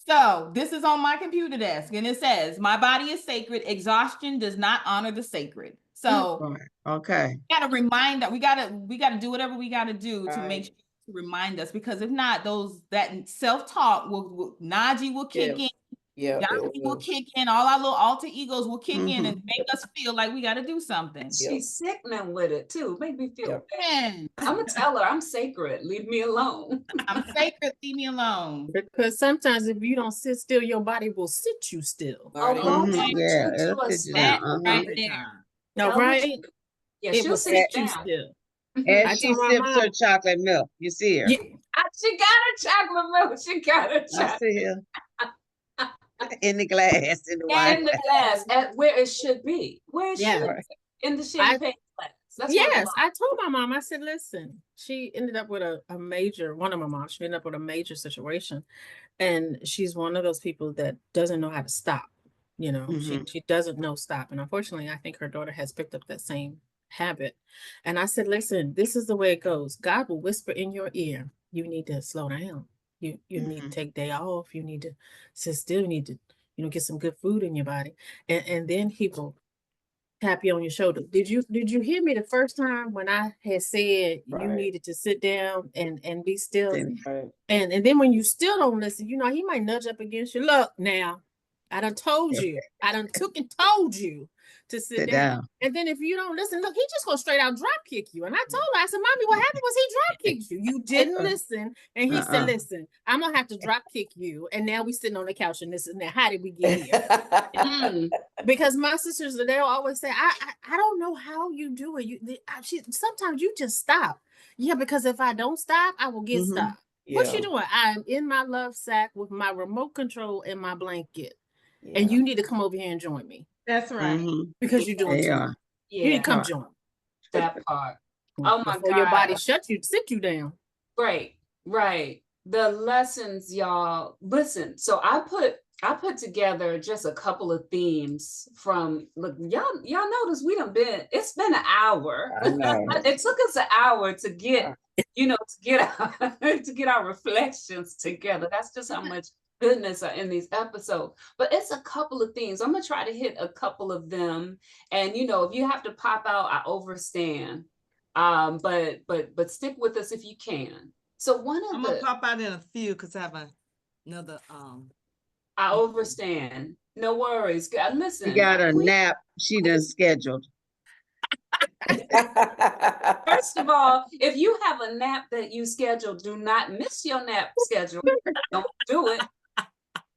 So this is on my computer desk, and it says, "My body is sacred. Exhaustion does not honor the sacred." So Right. Okay. gotta remind that we gotta do whatever we gotta do to make Right. sure to remind us, because if not, that self-talk will Najee will kick Yeah. in, Yeah, it Donnie will will. kick in, all our little alter egos will kick in Mhm. and make us feel like we gotta do something. Yep. She's sickening with it too. Make me feel Yep. bad. Man, I'm gonna tell her I'm sacred. Leave me alone. I'm sacred, leave me alone. Because sometimes if you don't sit still, your body will sit you still. Oh, Body girl, will Mhm. tell kick. the Yeah, truth it'll to a sit you spot. down. That right Every there. time. All Tell the right? truth. Yeah, It she'll will sit you sit you down. still. As I she told my sips her mom, chocolate milk, you see her. yeah, She got her chocolate milk. She got her I chocolate see her in the glass, in the wine in the glass at where it should be. Where it yeah. should glass. be. In the I champagne glass. That's where it Yes, belongs. I told my mom, I said, listen, she ended up with a major, one of my moms, she ended up with a major situation. And she's one of those people that doesn't know how to stop. You know, Mhm. she doesn't know stop. And unfortunately, I think her daughter has picked up that same habit. And I said, listen, this is the way it goes. God will whisper in your ear, you need to slow down. You need to Mhm. take day off. You need to sit still. You need to, get some good food in your body. And then he will tap you on your shoulder. Did you hear me the first time when I had said you Right. needed to sit down and be still? Then Right. And then when you still don't listen, he might nudge up against you. Look now, I done told you. I done took and told you to sit sit down. down. And then if you don't listen, look, he just gonna straight out drop kick you. And I told her, I said, Mommy, what happened was he drop kicked you. You didn't listen. And he said, Uh-uh. listen, I'm gonna have to drop kick you. And now we sitting on the couch and this and that. How did we get here? Mm. Because my sisters, they'll always say, I don't know how you do it. Sometimes you just stop. Yeah, because if I don't stop, I will get Mhm. stopped. What you Yeah. doing? I'm in my love sack with my remote control and my blanket, and Yeah. you need to come over here and join me That's right. Mhm. because you're doing They too are. much. You need Yeah, to come Right. join that part. Oh my before your God. body shuts you, sit you down. Right, right. The lessons, y'all. Listen, so I put together just a couple of themes from, look, y'all notice it's been an hour. I know. It took us an hour to get, to get to get our reflections together. That's just how much goodness are in these episodes. But it's a couple of themes. I'm gonna try to hit a couple of them. And if you have to pop out, I overstand. But stick with us if you can. So one of I'm gonna the pop out in a few because I have another I overstand. No worries. She Listen, got a nap she done scheduled. first of all, if you have a nap that you scheduled, do not miss your nap schedule. Don't do it.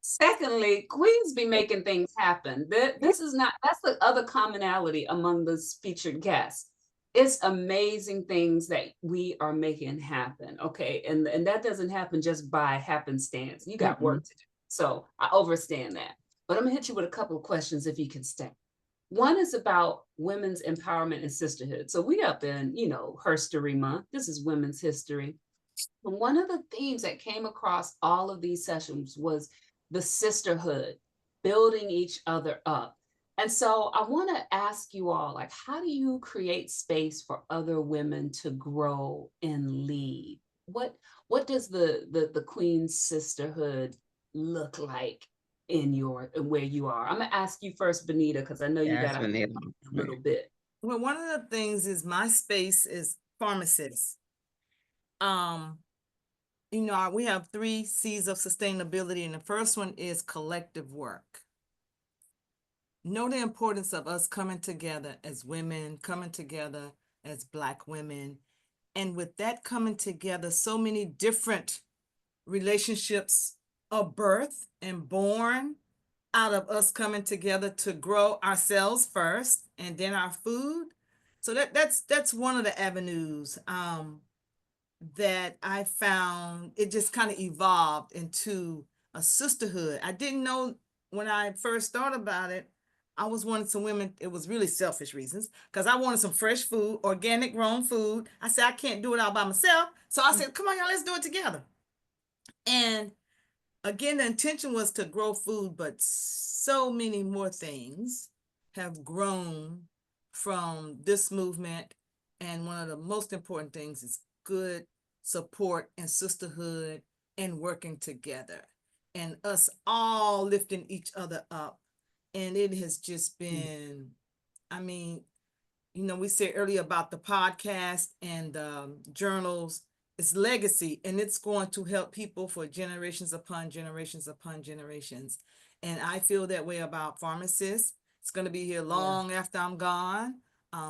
Secondly, queens be making things happen. This is not, that's the other commonality among this featured guests. It's amazing things that we are making happen. Okay. And that doesn't happen just by happenstance. You got work to do. So I understand that. But I'm gonna hit you with a couple of questions if you can stay. One is about women's empowerment and sisterhood. So we up in, Herstory month. This is women's history. And one of the themes that came across all of these sessions was the sisterhood, building each other up. And so I want to ask you all, like, how do you create space for other women to grow and lead? What does the Queen sisterhood look like in where you are? I'm gonna ask you first, Benita, because I know you got That's when they a little bit. Well, one of the things is my space is pharmacists. We have 3 C's of sustainability, and the first one is collective work. Know the importance of us coming together as women, coming together as Black women. And with that coming together, so many different relationships are birthed and born out of us coming together to grow ourselves first and then our food. So that's one of the avenues that I found. It just kind of evolved into a sisterhood. I didn't know when I first thought about it. I was wanting some women, it was really selfish reasons, because I wanted some fresh food, organic grown food. I said, I can't do it all by myself. So I said, come on, y'all, let's do it together. And again, the intention was to grow food, but so many more things have grown from this movement. And one of the most important things is good support and sisterhood and working together and us all lifting each other up. And it has just been, I mean, you know, we said earlier about the podcast and journals. It's legacy, and it's going to help people for generations upon generations upon generations. And I feel that way about pharmacists. It's going to be here long after I'm gone.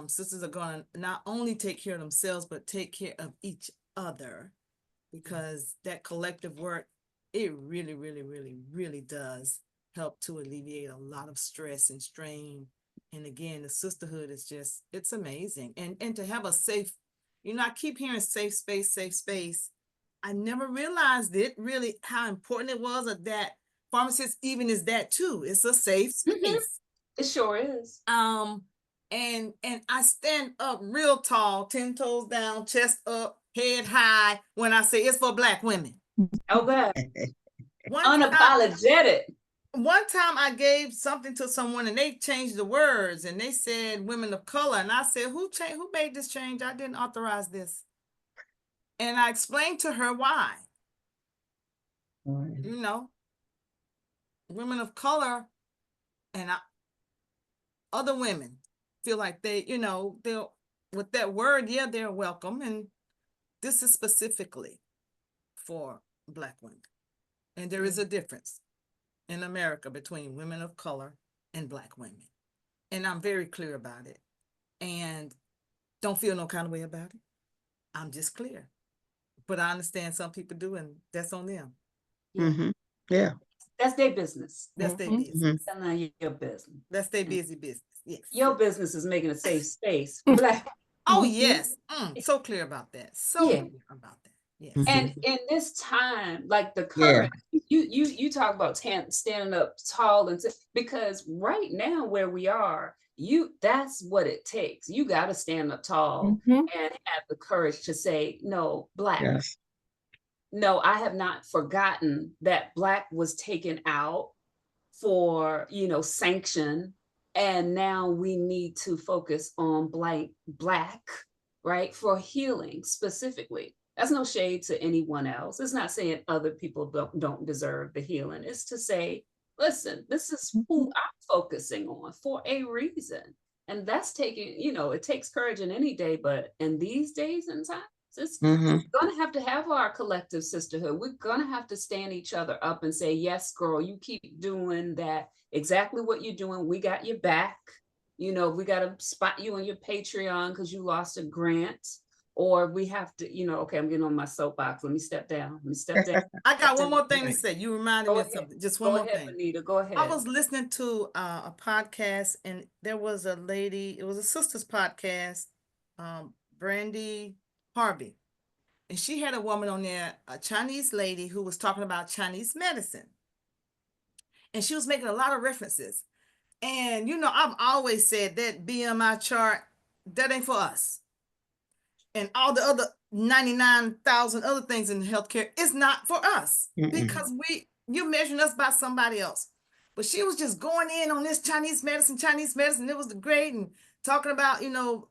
Sisters are going to not only take care of themselves, but take care of each other, because that collective work, it really, really, really, really does help to alleviate a lot of stress and strain. And again, the sisterhood is just, it's amazing. And to have a safe, you know, I keep hearing safe space, safe space. I never realized it really how important it was of that pharmacist even is that too. It's a safe space. It sure is. And I stand up real tall, 10 toes down, chest up, head high when I say it's for Black women. Okay. One Unapologetic. One time I gave something to someone and they changed the words and they said women of color. And I said, who made this change? I didn't authorize this. And I explained to her why. You know, women of color and other women feel like they, you know, they'll, with that word, yeah, they're welcome. And this is specifically for Black women. And there is a difference in America between women of color and Black women. And I'm very clear about it. And don't feel no kind of way about it. I'm just clear. But I understand some people do, and that's on them. Yeah. That's their business. That's their business. That's not your business. That's their busy business. Yes. Your business is making a safe space. Black. Oh, yes. So clear about that. So clear about that. Yes. And in this time, like the courage, you talk about standing up tall and because right now where we are, that's what it takes. You got to stand up tall and have the courage to say, no, Black. Yes. No, I have not forgotten that Black was taken out for, you know, sanction. And now we need to focus on Black, right? For healing specifically. That's no shade to anyone else. It's not saying other people don't deserve the healing. It's to say, listen, this is who I'm focusing on for a reason. And that's taking, you know, it takes courage in any day, but in these days and times, it's going to have our collective sisterhood. We're going to have to stand each other up and say, yes, girl, you keep doing that. Exactly what you're doing. We got your back. You know, we got to spot you on your Patreon because you lost a grant. Or we have to, you know, okay, I'm getting on my soapbox. Let me step down. I got one more thing to say. You reminded me of something. Just one more thing. Anita, go ahead. I was listening to a podcast, and there was a lady, it was a sister's podcast, Brandy Harvey. And she had a woman on there, a Chinese lady who was talking about Chinese medicine. And she was making a lot of references. And, you know, I've always said that BMI chart, that ain't for us. And all the other 99,000 other things in healthcare is not for us because you're measuring us by somebody else. But she was just going in on this Chinese medicine. It was great and talking about, you know,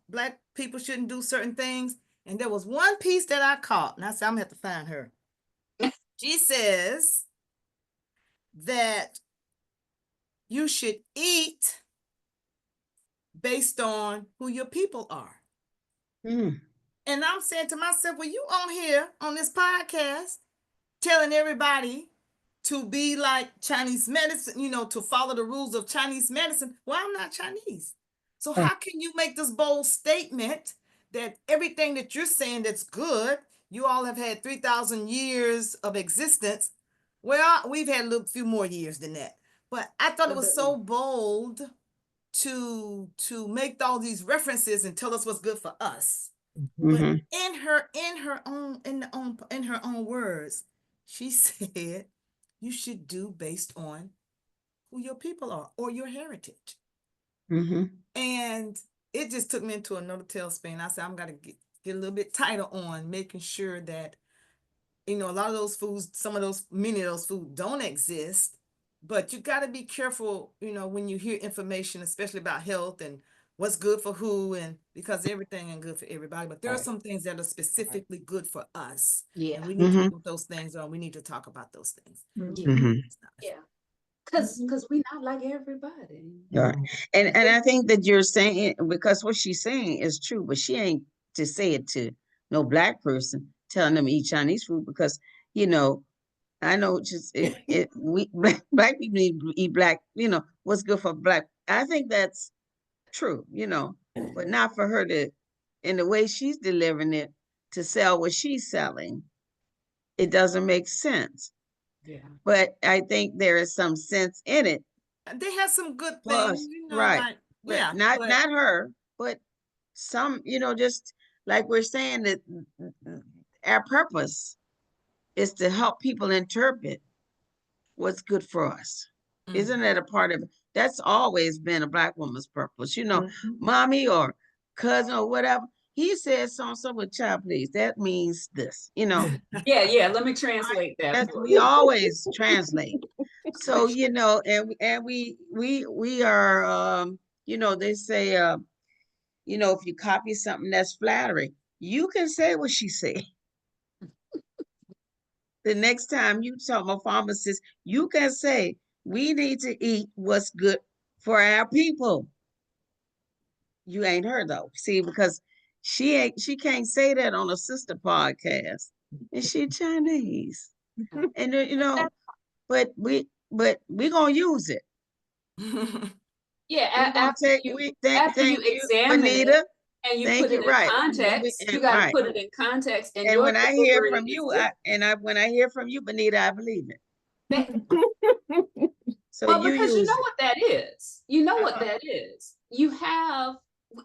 Black people shouldn't do certain things. And there was one piece that I caught, and I said, I'm gonna have to find her. She says that you should eat based on who your people are. And I'm saying to myself, well, you on here on this podcast telling everybody to be like Chinese medicine, you know, to follow the rules of Chinese medicine. Well, I'm not Chinese. So how can you make this bold statement that everything that you're saying that's good, you all have had 3,000 years of existence? Well, we've had a little few more years than that. But I thought it was so bold to make all these references and tell us what's good for us. But in her own words, she said you should do based on who your people are or your heritage. And it just took me into another tailspin. I said, I'm gonna get a little bit tighter on making sure that, you know, a lot of those foods, many of those foods don't exist. But you got to be careful, you know, when you hear information, especially about health and what's good for who, and because everything ain't good for everybody, but there are Right. some things that are specifically good for us. Yeah. And we need to Mhm. put those things on. We need to talk about those things. Yeah. Mhm. Yeah. Cause we not like everybody. Right. And I think that you're saying, because what she's saying is true, but she ain't to say it to no black person telling them to eat Chinese food, because you know, I know just we black people need to eat black, what's good for black. I think that's true, but not for her to, in the way she's delivering it, to sell what she's selling. It doesn't make sense. Yeah. But I think there is some sense in it. And they have some good Plus, things, right. like, But yeah, not but not her, but some, just like we're saying that our purpose is to help people interpret what's good for us. Isn't that a part of it? That's always been a black woman's purpose, mommy or cousin or whatever. He said so with child, please. That means this, Yeah. Let me translate that That's for we you. always translate. So, and we are they say if you copy something that's flattering, you can say what she said. The next time you tell my pharmacist, you can say, we need to eat what's good for our people. You ain't her though. See, because she can't say that on a sister podcast. And she Chinese. And but we gonna use it. Yeah. We gonna After take you thank you, examine it Benita. and you Thank put you. it in Right. context, you got to Right. put it in context, and And your when I hear delivery from is you, different. when I hear from you, Benita, I believe it. So Well, you because you know use it. what that is. You know what Uh-uh. that is. You have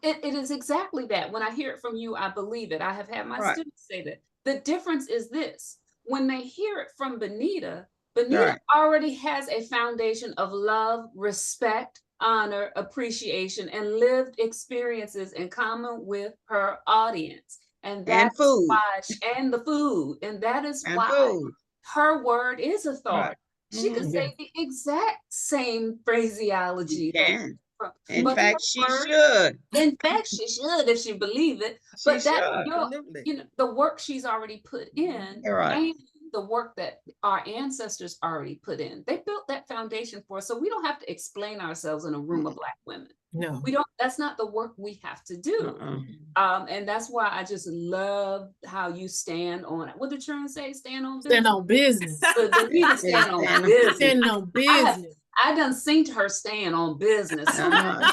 it is exactly that. When I hear it from you, I believe it. I have had my Right. students say that. The difference is this: when they hear it from Benita, Benita Right. already has a foundation of love, respect, honor, appreciation, and lived experiences in common with her audience. And that's food. why, and the food. And that is And why food. her word is authority. Right. She could Mhm. say the exact same phraseology She that, can. In but fact, her she word, should. in fact, she should if she believe it. She But that should. absolutely. the work she's already put in, You're right. and the work that our ancestors already put in. They built that foundation for us, so we don't have to explain ourselves in a room of black women. No. We don't. That's not the work we have to do. And that's why I just love how you stand on it. What did Trent say? Stand on business. Stand on business. But we need to stand on Stand on- business. Stand on business. I done seen her stand on business.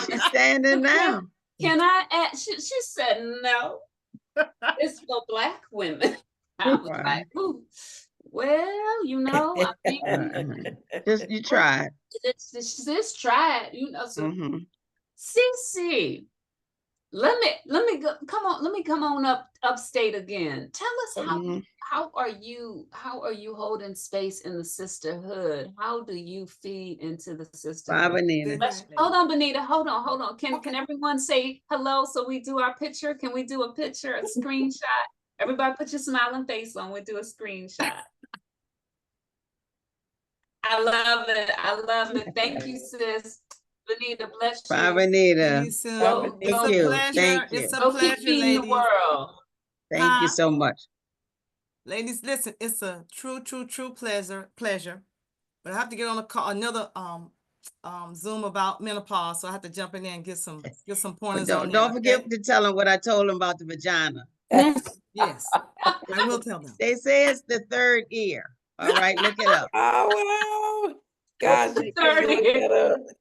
She's standing now. Can I add? She said no. It's for black women. I was Right. like, ooh, well, I think Just you tried. it's tried, So Mhm. CC, let me go. Come on, let me come on upstate again. Tell us Mhm. how are you holding space in the sisterhood? How do you feed into the Bye, sisterhood? Benita. Hold on, Benita. Hold on. Can Okay. everyone say hello so we do our picture? Can we do a picture, a screenshot? Everybody put your smiling face on. We'll do a screenshot. I love it. Thank you, sis. Benita, bless Bye, you. Benita. You soon. Go, It's go, a Thank you. pleasure. Thank you. It's a go keep pleasure, feeding the ladies. world. Thank you Huh? so much. Ladies, listen, it's a true pleasure. But I have to get on a call, another Zoom about menopause, so I have to jump in there and get some But pointers on that. don't forget Okay? to tell them what I told them about the vagina. Yes, I will tell them. They say it's the third ear. All right, look it up. Oh, wow. Gosh, you Third can look ear.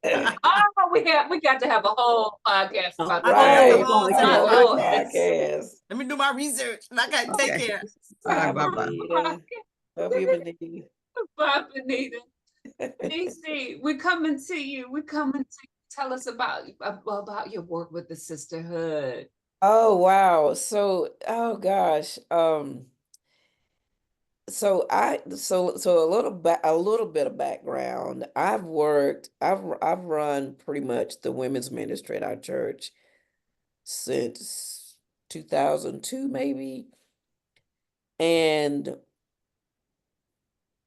that up. Oh, we got to have a whole podcast about I that. think that's the Right. whole Like a time. My whole Lord. podcast. Let me do my research. I gotta take Okay. care. All right, Bye, bye-bye. Benita. Love you, Benita. Bye, Benita. DC, we're coming to you. Tell us about your work with the sisterhood. Oh, wow. So, oh gosh. So a little bit of background. I've run pretty much the women's ministry at our church since 2002 maybe. And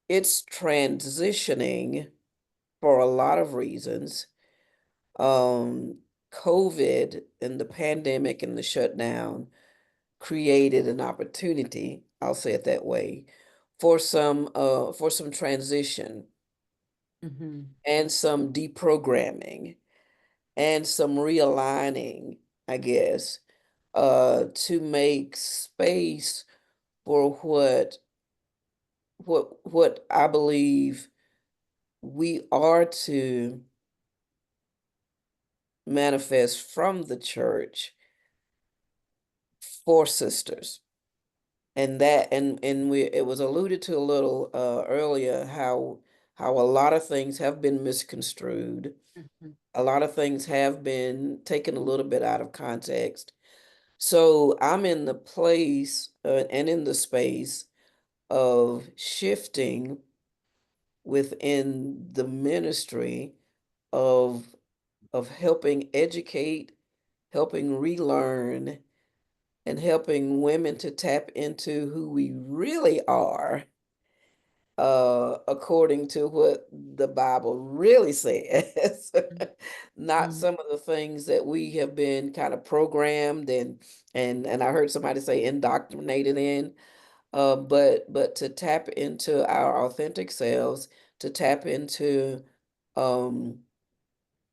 it's transitioning for a lot of reasons. COVID and the pandemic and the shutdown created an opportunity, I'll say it that way, for some transition Mhm. and some deprogramming and some realigning, I guess, to make space for what I believe we are to manifest from the church for sisters. And that and we it was alluded to a little earlier how a lot of things have been misconstrued. Mhm. A lot of things have been taken a little bit out of context. So I'm in the place and in the space of shifting within the ministry of helping educate, helping relearn, and helping women to tap into who we really are, according to what the Bible really says, not Mhm. some of the things that we have been kind of programmed and I heard somebody say indoctrinated in, but to tap into our authentic selves, to tap into um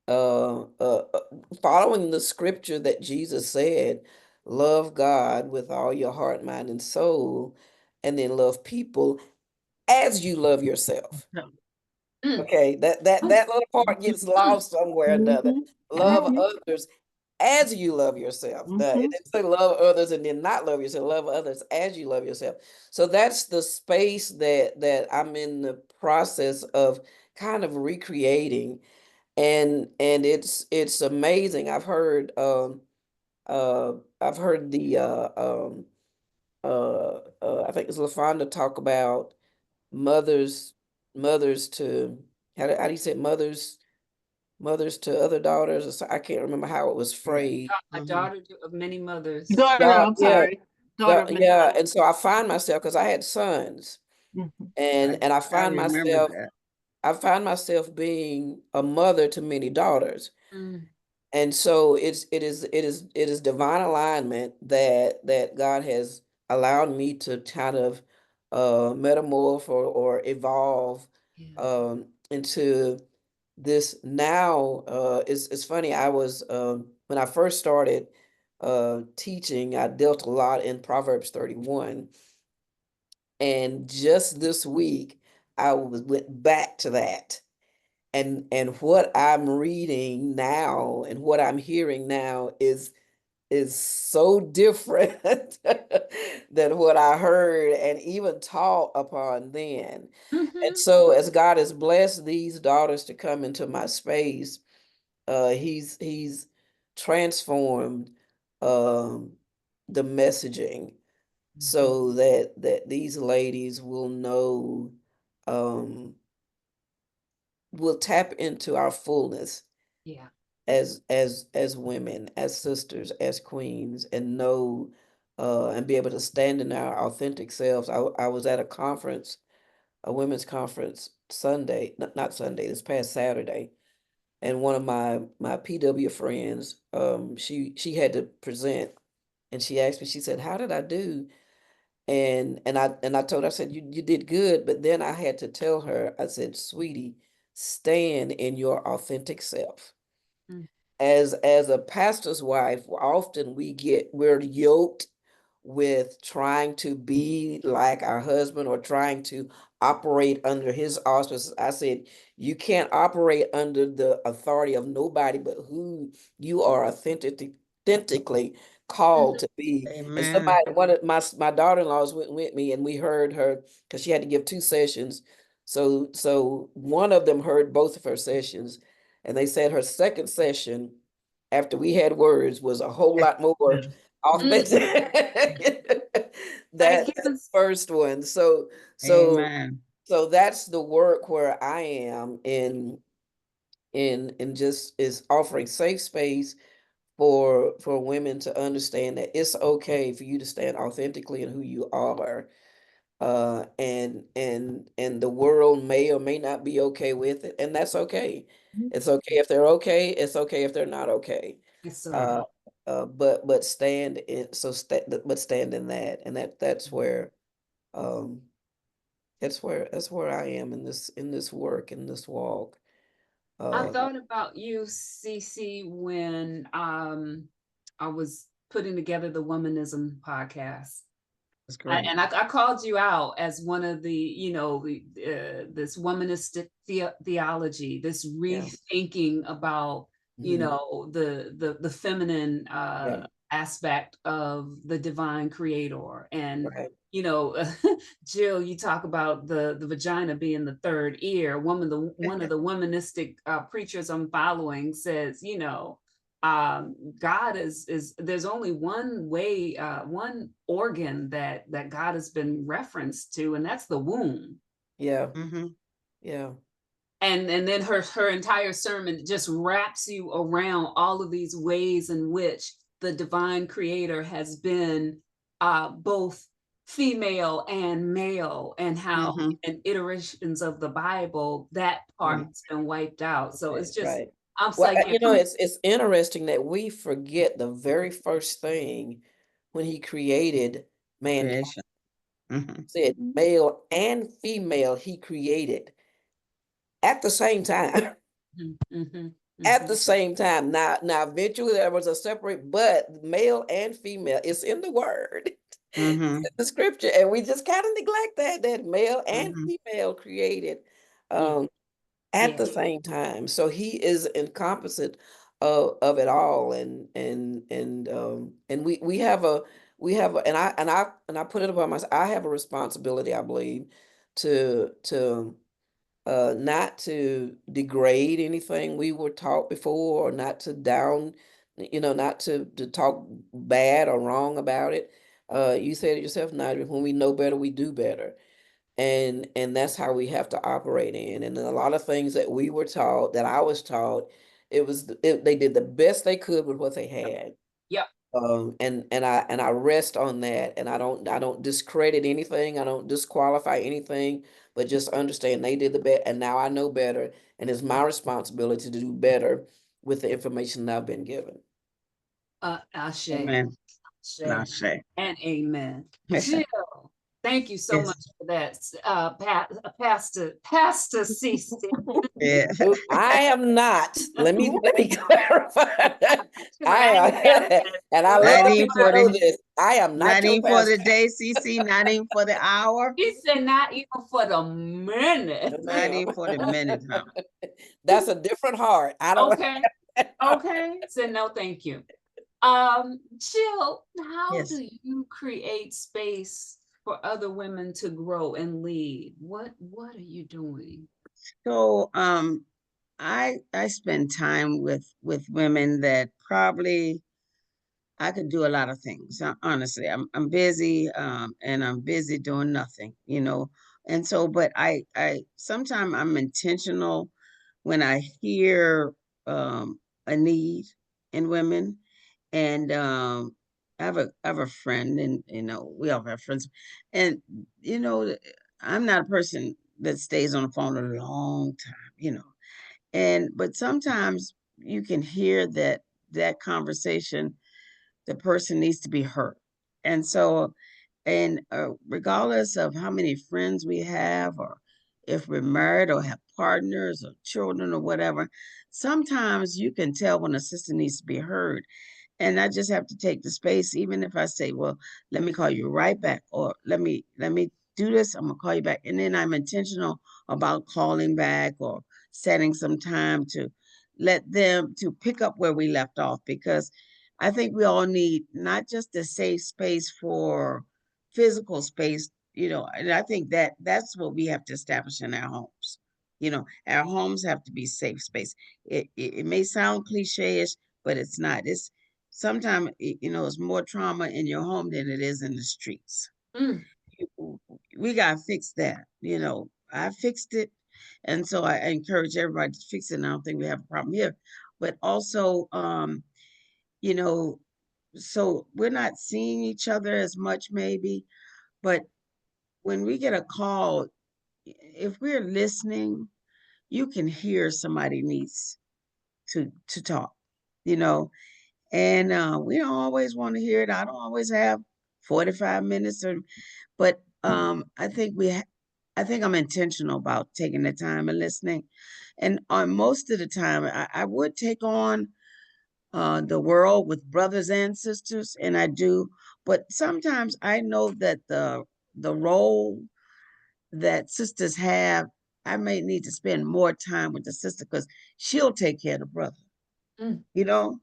uh, uh, uh, following the scripture that Jesus said, love God with all your heart, mind, and soul, and then love people as you love yourself. Mm. Okay, that little part gets Mm. lost somewhere or another. Love Mhm. others as you love yourself. It didn't say love others and then not love yourself. Love others as you love yourself. So that's the space that I'm in the process of kind of recreating, and it's amazing. Uh I've heard the I think it's LaFonda talk about mothers mothers to how do you say mothers to other daughters or so, I can't remember how it was phrased. A Mhm. daughter of many mothers. Daughter, Yeah, I'm yeah, sorry. Daughter of many yeah. mothers. And so I find myself because I had sons, Mhm. and I remember that. I find myself being a mother to many daughters. Mm. And so it is divine alignment that God has allowed me to kind of metamorph or evolve Yeah. into this now. It's funny, I was when I first started teaching, I dealt a lot in Proverbs 31. And just this week went back to that, and what I'm reading now and what I'm hearing now is so different than what I heard and even taught upon then. And Mhm. so as God has blessed these daughters to come into my space, he's transformed um the messaging so that these ladies will know, um will tap into our fullness Yeah. as women, as sisters, as queens, and know and be able to stand in our authentic selves. I was at a conference, a women's conference Sunday, not Sunday, this past Saturday, and one of my PW friends, she had to present, and she asked me, she said, "How did I do?" And I told her, I said, you did good, but then I had to tell her, I said, "Sweetie, stand in your authentic self." Mm. As a pastor's wife, often we're yoked with trying to be like our husband or trying to operate under his auspices. I said, you can't operate under the authority of nobody but who you are authentically called Mhm. to be. And Amen. somebody, one of my daughter-in-laws went with me, and we heard her because she had to give two sessions. So one of them heard both of her sessions, and they said her second session after we had words was a whole lot more Mm. authentic Thank that you. first one. Amen. So that's the work where I am in just is offering safe space for women to understand that it's okay for you to stand authentically in who you are. And the world may or may not be okay with it, and that's okay. It's okay if they're okay, it's okay if they're not okay. Yes, sir. But stand in but stand in that, and that's where um that's where I am in this work, in this walk. I Uh, thought about you, Cece, when I was putting together the Womanism podcast. That's great. I called you out as one of the, this womanistic theology, this Yeah. rethinking about, Mhm. the feminine Yeah. aspect of the divine creator. And, Right. Jill, you talk about the vagina being the third ear. One of the womanistic preachers I'm following says, God is there's only one way, one organ that God has been referenced to, and that's the womb. Yeah. Mm-hmm. Yeah. And then her entire sermon just wraps you around all of these ways in which the divine creator has been both female and male, and how Mm-hmm. in iterations of the Bible that part Mhm. has been wiped out. So Right. it's just, Right. I'm Well, like, it's interesting that we forget the very first thing when he created mankind. Creation. Mm-hmm. Said male and female he created at the same time. At the same time. Now eventually there was a separate, but male and female, it's in the word. Mm-hmm. It's in the scripture, and we just kind of neglect that male and Mm-hmm. female created Yeah, at yeah. the same time. So he is encompassing of it all, and we have a and I put it upon myself. I have a responsibility, I believe, to not to degrade anything we were taught before, or not to not to talk bad or wrong about it. You said it yourself, Nadia, when we know better, we do better. And that's how we have to operate in. And then a lot of things that we were taught, that I was taught, they did the best they could with what they had. Yep. And I rest on that, and I don't discredit anything, I don't disqualify anything, but just understand they did the best, and now I know better, and it's my responsibility to do better with the information that I've been given. Ashe, Amen. Ashe, Ashe. and amen. Jill, thank you so much Yes. for that, Pastor Cece. Yeah. I am not. Let me clarify. I I ain't got am, that. and I Not love even people to for know the this. I am not not your even for the pastor. day, CC, not even for the hour, He said not even for the No, minute. not ma'am. even for the minute, huh? That's a different heart. I don't. Okay, okay. Said no, thank you. Jill, how Yes. do you create space for other women to grow and lead? What are you doing? So I spend time with women that probably I could do a lot of things. Honestly, I'm busy, and I'm busy doing nothing, And so, but I sometimes I'm intentional when I hear a need in women, and I have a friend, and we all have friends, and you know I'm not a person that stays on the phone a long time, and but sometimes you can hear that conversation, the person needs to be heard. And so, and regardless of how many friends we have, or if we're married or have partners or children or whatever, sometimes you can tell when a sister needs to be heard. And I just have to take the space, even if I say, well, let me call you right back, or let me do this, I'm gonna call you back. And then I'm intentional about calling back, or setting some time to let them to pick up where we left off, because I think we all need not just a safe space for physical space, and I think that's what we have to establish in our homes. Our homes have to be safe space. It may sound cliche-ish, but it's not. It's sometimes, it's more trauma in your home than it is in the streets. Mm. We got to fix that. I fixed it. And so I encourage everybody to fix it. And I don't think we have a problem here. But also, you know, so we're not seeing each other as much, maybe. But when we get a call, if we're listening, you can hear somebody needs to talk, you know, And we don't always want to hear it. I don't always have 45 minutes but I think I think I'm intentional about taking the time and listening. And on most of the time, I would take on the world with brothers and sisters, and I do. But sometimes I know that the role that sisters have, I may need to spend more time with the sister because she'll take care of the brother, Mm, you know?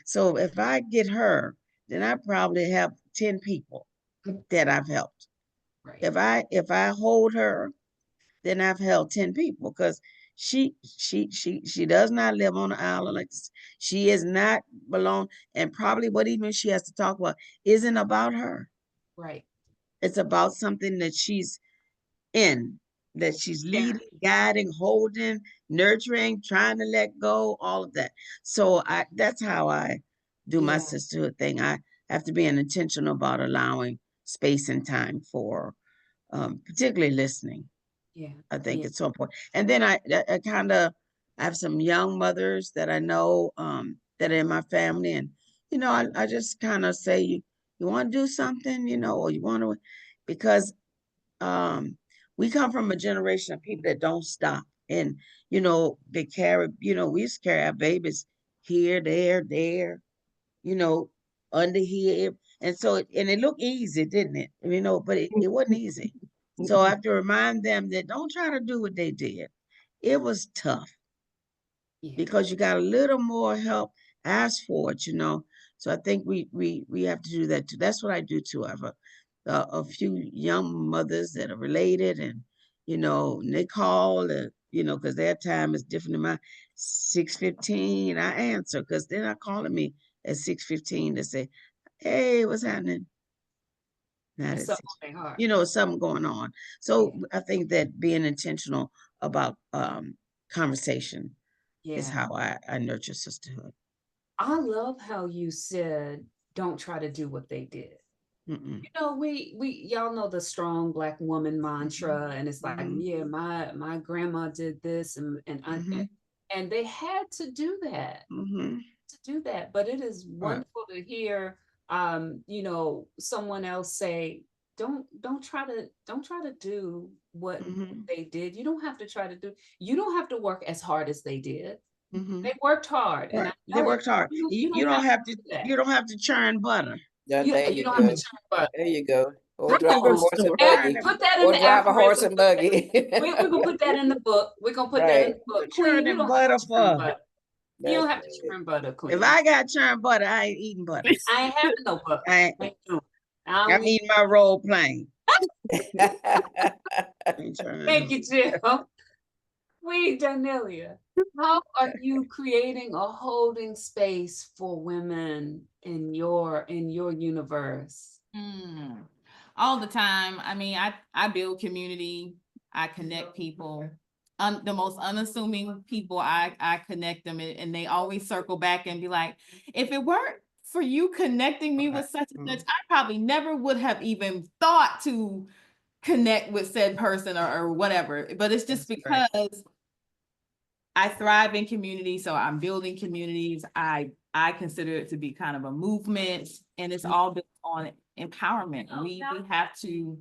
So if I get her, then I probably have 10 people that I've helped. right. If I hold her, then I've held 10 people because she does not live on an island like this. She is not belong, and probably what even she has to talk about isn't about her. Right. It's about something that she's in, that she's Yeah. leading, guiding, holding, nurturing, trying to let go, all of that. So that's how I do my Yeah. sisterhood thing. I have to be intentional about allowing space and time for particularly listening. Yeah. I think Yeah. it's so important. And then I kind of have some young mothers that I know that are in my family, and I just kind of say, you want to do something, or you want to, because um, we come from a generation of people that don't stop, and they carry, we used to carry our babies here, there, you know, under here. And so, and it looked easy, didn't it? But it wasn't easy. So I have to remind them that don't try to do what they did. It was tough Yeah. because you got a little more help, ask for it. So I think we have to do that too. That's what I do too. I have a few young mothers that are related, and and they call, because their time is different than mine. 6:15, I answer because they're not calling me at 6:15 to say, "Hey, what's happening?" Not It's at something six. on their heart. Something going on. Yeah. So I think that being intentional about conversation is Yeah. how I nurture sisterhood. I love how you said, don't try to do what they did. Mm-mm. We y'all know the strong Black woman mantra, and it's like, Mhm. yeah, my grandma did this, Mhm. and they had to do that. Mhm. To do that. But it is Right. wonderful to hear someone else say, don't try to do what Mhm. they did. You don't have to try to do, you don't have to work as hard as they did. Mhm. They worked hard. And Right. They worked hard. you You don't don't have to have to. do that. You don't have to churn butter. Yeah, there You you don't have to go. churn butter. There you go. Or Come drive a on. horse and And buggy. put that in Or the drive a horse aphorism and book. buggy. We're gonna put that in the book. We're gonna put that in Right. the book. Queen, you Churning don't have butter to churn for. butter. You That's don't have to churn butter, If Queen. I got churned butter, I ain't eating butter. I ain't having no butter. I I ain't doing it. I I'm don't eating my role playing. right. Ain't churning. Thank you, Jill. Wait, Danelia, how are you creating a holding space for women in your universe? All the time. I mean, I build community. I connect people. The most unassuming people, I connect them, and they always circle back and be like, if it weren't for you connecting me with such and such, I probably never would have even thought to connect with said person or whatever. But it's just That's right. because I thrive in community, so I'm building communities. I consider it to be kind of a movement, and it's all built on empowerment. We have to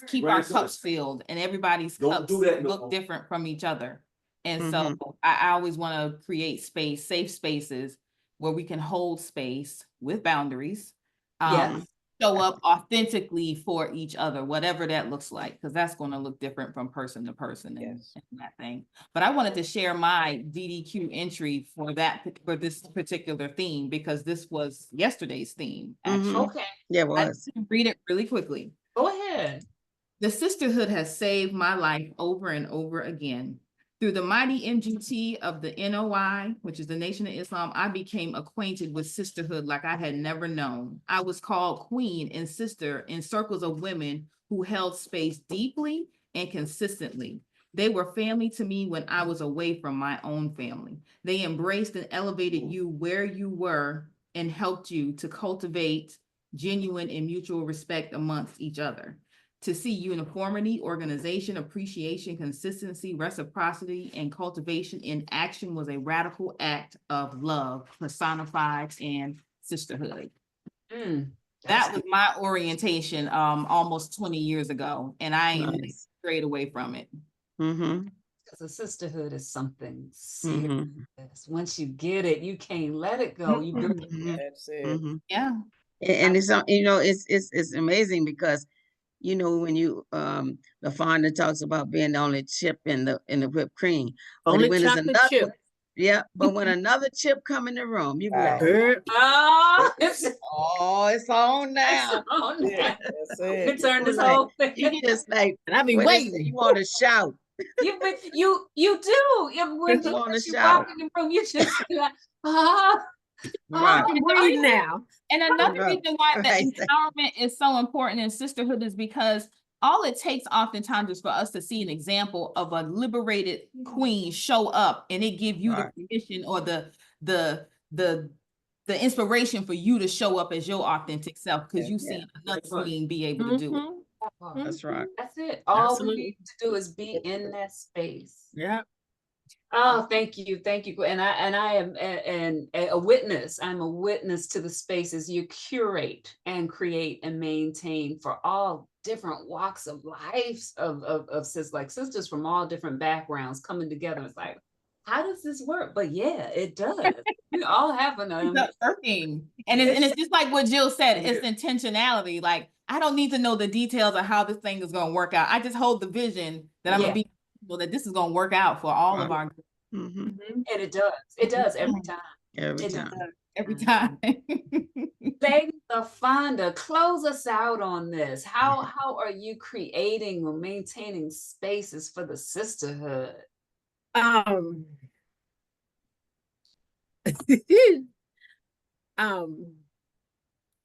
keep our cups filled, and everybody's cups look different from each other. And so Mhm. I always want to create safe spaces where we can hold space with boundaries. Yes. Show up authentically for each other, whatever that looks like, because that's going to look different from person to person and that thing. But I wanted to share my DDQ entry for this particular theme, because this was yesterday's theme, actually. Okay. Yeah, it I was. can read it really quickly. Go ahead. The sisterhood has saved my life over and over again. Through the mighty MGT of the NOI, which is the Nation of Islam, I became acquainted with sisterhood like I had never known. I was called queen and sister in circles of women who held space deeply and consistently. They were family to me when I was away from my own family. They embraced and elevated you where you were and helped you to cultivate genuine and mutual respect amongst each other. To see uniformity, organization, appreciation, consistency, reciprocity, and cultivation in action was a radical act of love personified and sisterhood. Mm, That was my orientation almost 20 years ago, and I ain't Nice. strayed away from it. Mm-hmm. because a sisterhood is something Mm-hmm. serious. Once you get it, you can't let it go. You build it. Mm-hmm. That's it. Mm-hmm. Yeah. And it's it's amazing because when you the founder talks about being the only chip in the whipped cream, but Only when there's chocolate another, chip. yeah, but when another chip come in the room, you be like, Wow. Girl, Oh, it's oh, it's on now. on now. That's We it. turn this Like, whole thing. you just like, and I be what is it? You waiting. want to shout. You do. When You wanna you walk shout. in the room, you just be like, ah, Right. I can breathe now. And another Right. reason why the Right. empowerment is so important in sisterhood is because all it takes oftentimes is for us to see an example of a liberated queen show up, and it give you Right. the permission or the the inspiration for you to show up as your authentic self, because you see another That's right. queen be able to do it. Mhm. That's right. That's it. All we Absolutely. need to do is be in that space. Yeah. Oh, thank you. And I am a witness. I'm a witness to the spaces you curate and create and maintain for all different walks of lives of sisters from all different backgrounds coming together. It's like, how does this work? But yeah, it does. We all have It's working. And it's just like what Jill said, it's intentionality. Like, I don't need to know the details of how this thing is going to work out. I just hold the vision that I'm going to be well, that this is going to work out for all of our Mm-hmm. and it does. It does every time. Every It time. does. every time. Lady LaFonda, close us out on this. How are you creating or maintaining spaces for the sisterhood? Um,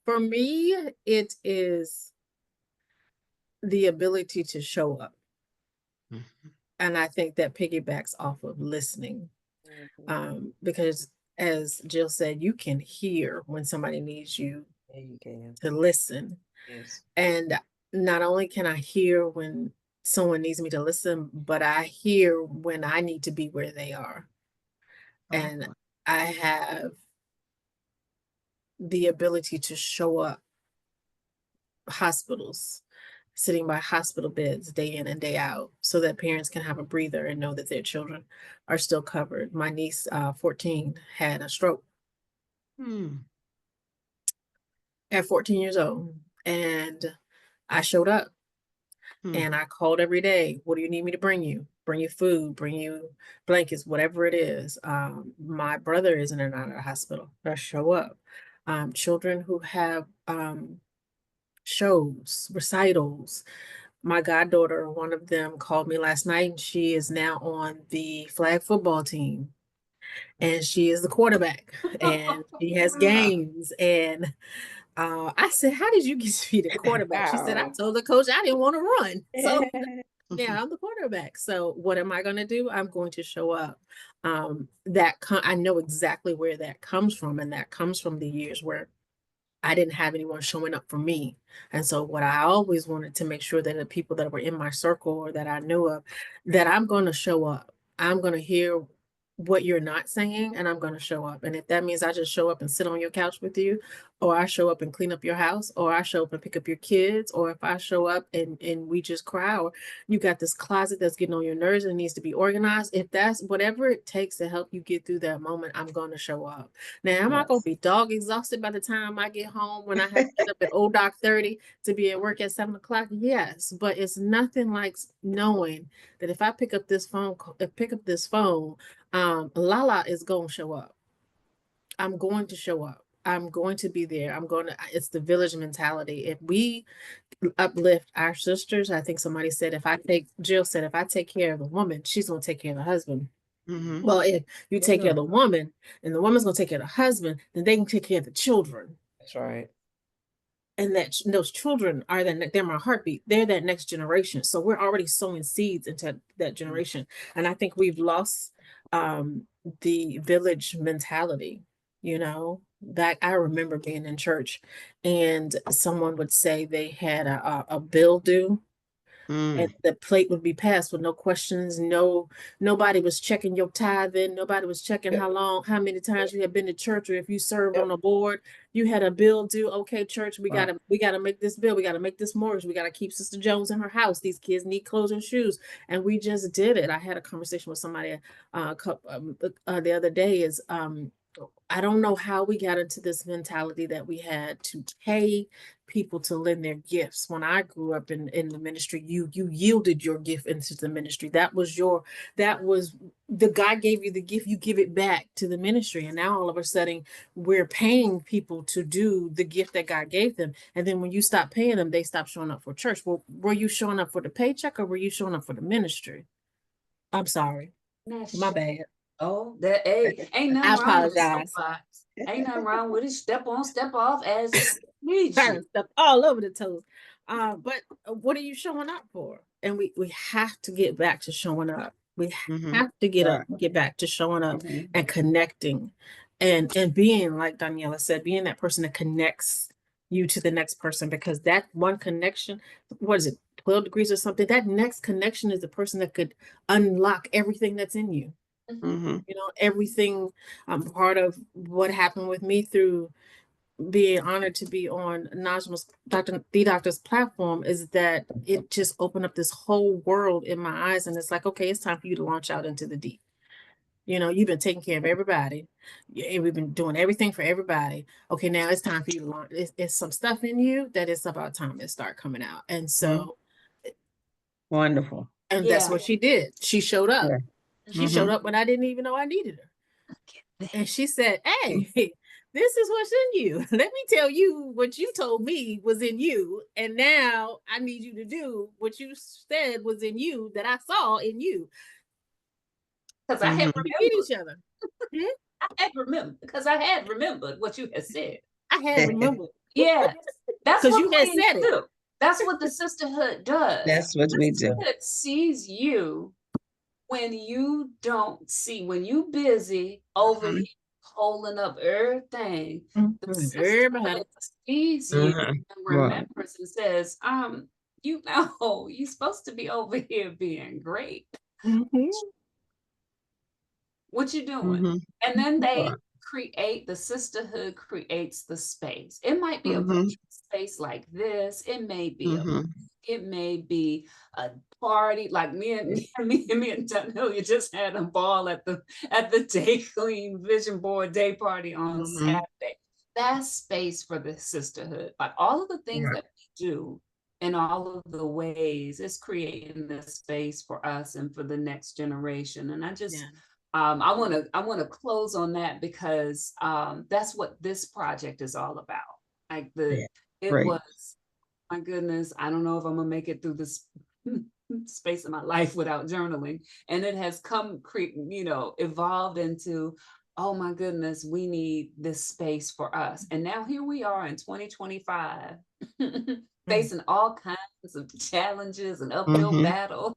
for me, it is the ability to show up. Mhm. And I think that piggybacks off of listening. Because as Jill said, you can hear when somebody needs you Yeah, you can. to listen. Yes. And not only can I hear when someone needs me to listen, but I hear when I need to be where they are. And Oh, I have the ability to show up hospitals, sitting by hospital beds day in and day out, so that parents can have a breather and know that their children are still covered. My niece, 14, had a stroke hmm. at 14 years old, and I showed up. And I called every day. What do you need me to bring you? Bring you food, bring you blankets, whatever it is. My brother is in and out of the hospital. I show up. Children who have shows, recitals. My goddaughter, one of them called me last night, and she is now on the flag football team. And she is the quarterback, and she has games. And I said, "How did you get to be the quarterback?" She said, "I Wow. told the coach I didn't want to run." So yeah, I'm the quarterback. So what am I going to do? I'm going to show up. I know exactly where that comes from, and that comes from the years where I didn't have anyone showing up for me. And so what I always wanted to make sure that the people that were in my circle or that I knew of, that I'm going to show up. I'm going to hear what you're not saying, and I'm going to show up. And if that means I just show up and sit on your couch with you, or I show up and clean up your house, or I show up and pick up your kids, or if I show up and we just cry, or you got this closet that's getting on your nerves and needs to be organized, if that's whatever it takes to help you get through that moment, I'm going to show up. Now, am I going to be dog exhausted by the time I get home when I have to get up at old doc 30 to be at work at 7 o'clock? Yes, but it's nothing like knowing that if I pick up this phone, Lala is going to show up. I'm going to show up. I'm going to be there. It's the village mentality. If we uplift our sisters, I think somebody said, Jill said, if I take care of the woman, she's going to take care of the husband. Mm-hmm. Well, if you take care of the woman and the woman's going to take care of the husband, then they can take care of the children. That's right. And those children are they're my heartbeat. They're that next generation. So we're already sowing seeds into that generation. And I think we've lost the village mentality. That I remember being in church and someone would say they had a bill due, Mm. And the plate would be passed with no questions. Nobody was checking your tithing. Nobody was checking Yep. how many times you had been to church, or if you served Yep. on a board. You had a bill due. Okay, church, we Right. gotta make this bill. We gotta make this mortgage. We gotta keep Sister Jones in her house. These kids need clothes and shoes, and we just did it. I had a conversation with somebody the other day. I don't know how we got into this mentality that we had to pay people to lend their gifts. When I grew up in the ministry, you yielded your gift into the ministry. That was the God gave you the gift, you give it back to the ministry. And now all of a sudden we're paying people to do the gift that God gave them. And then when you stop paying them, they stop showing up for church. Well, were you showing up for the paycheck or were you showing up for the ministry? I'm sorry. My bad. Oh, that ain't I nothing wrong with the apologize. soapbox. Ain't nothing wrong with it. Step on, step off as it needs Turn you. stuff all over the toes. But what are you showing up for? And we have to get back to showing up. We Mhm. have to Right. get back to showing up Mhm. and connecting and being, like Daniela said, being that person that connects you to the next person, because that one connection, what is it, 12 degrees or something? That next connection is the person that could unlock everything that's in you. Mhm. You know, everything. Part of what happened with me through being honored to be on Najma's the doctor's platform is that it just opened up this whole world in my eyes. And it's like, okay, it's time for you to launch out into the deep. You know, you've been taking care of everybody. We've been doing everything for everybody. Okay, now it's time for you to launch. It's some stuff in you that it's about time to start coming out. And so, Wonderful. and that's Yeah. what she did. She showed up. Yeah. She showed Mhm. up when I didn't even know I needed her. And she said, hey, this is what's in you. Let me tell you what you told me was in you. And now I need you to do what you said was in you that I saw in you. Because I had Mhm. We need remembered. each other. Hmm? I had remembered what you had said. I had remembered. Yes. That's Because what you had queens said it. do. That's what the sisterhood does. That's what we do. Sisterhood sees you when you don't see, when you busy over Mhm. here holding up everything. The Everybody. sisterhood sees you Mhm. and Right. remembers and says, you know, you're supposed to be over here being great. Mhm. What you doing? Mhm. And then they Right. create, the sisterhood creates the space. It might be a Mhm. virtual space like this. It may be Mhm. it may be a party like me and Daniela just had a ball at the Dayclean Vision Board Day Party on Mhm. Saturday. That's space for the sisterhood. Like all of the things Right. that we do in all of the ways, it's creating this space for us and for the next generation. And I just Yeah. I want to close on that because that's what this project is all about. Like Yeah. it Great. was, my goodness, I don't know if I'm gonna make it through this space of my life without journaling. And it has evolved into, oh my goodness, we need this space for us. And now here we are in 2025, facing all kinds of challenges and uphill Mhm. battle.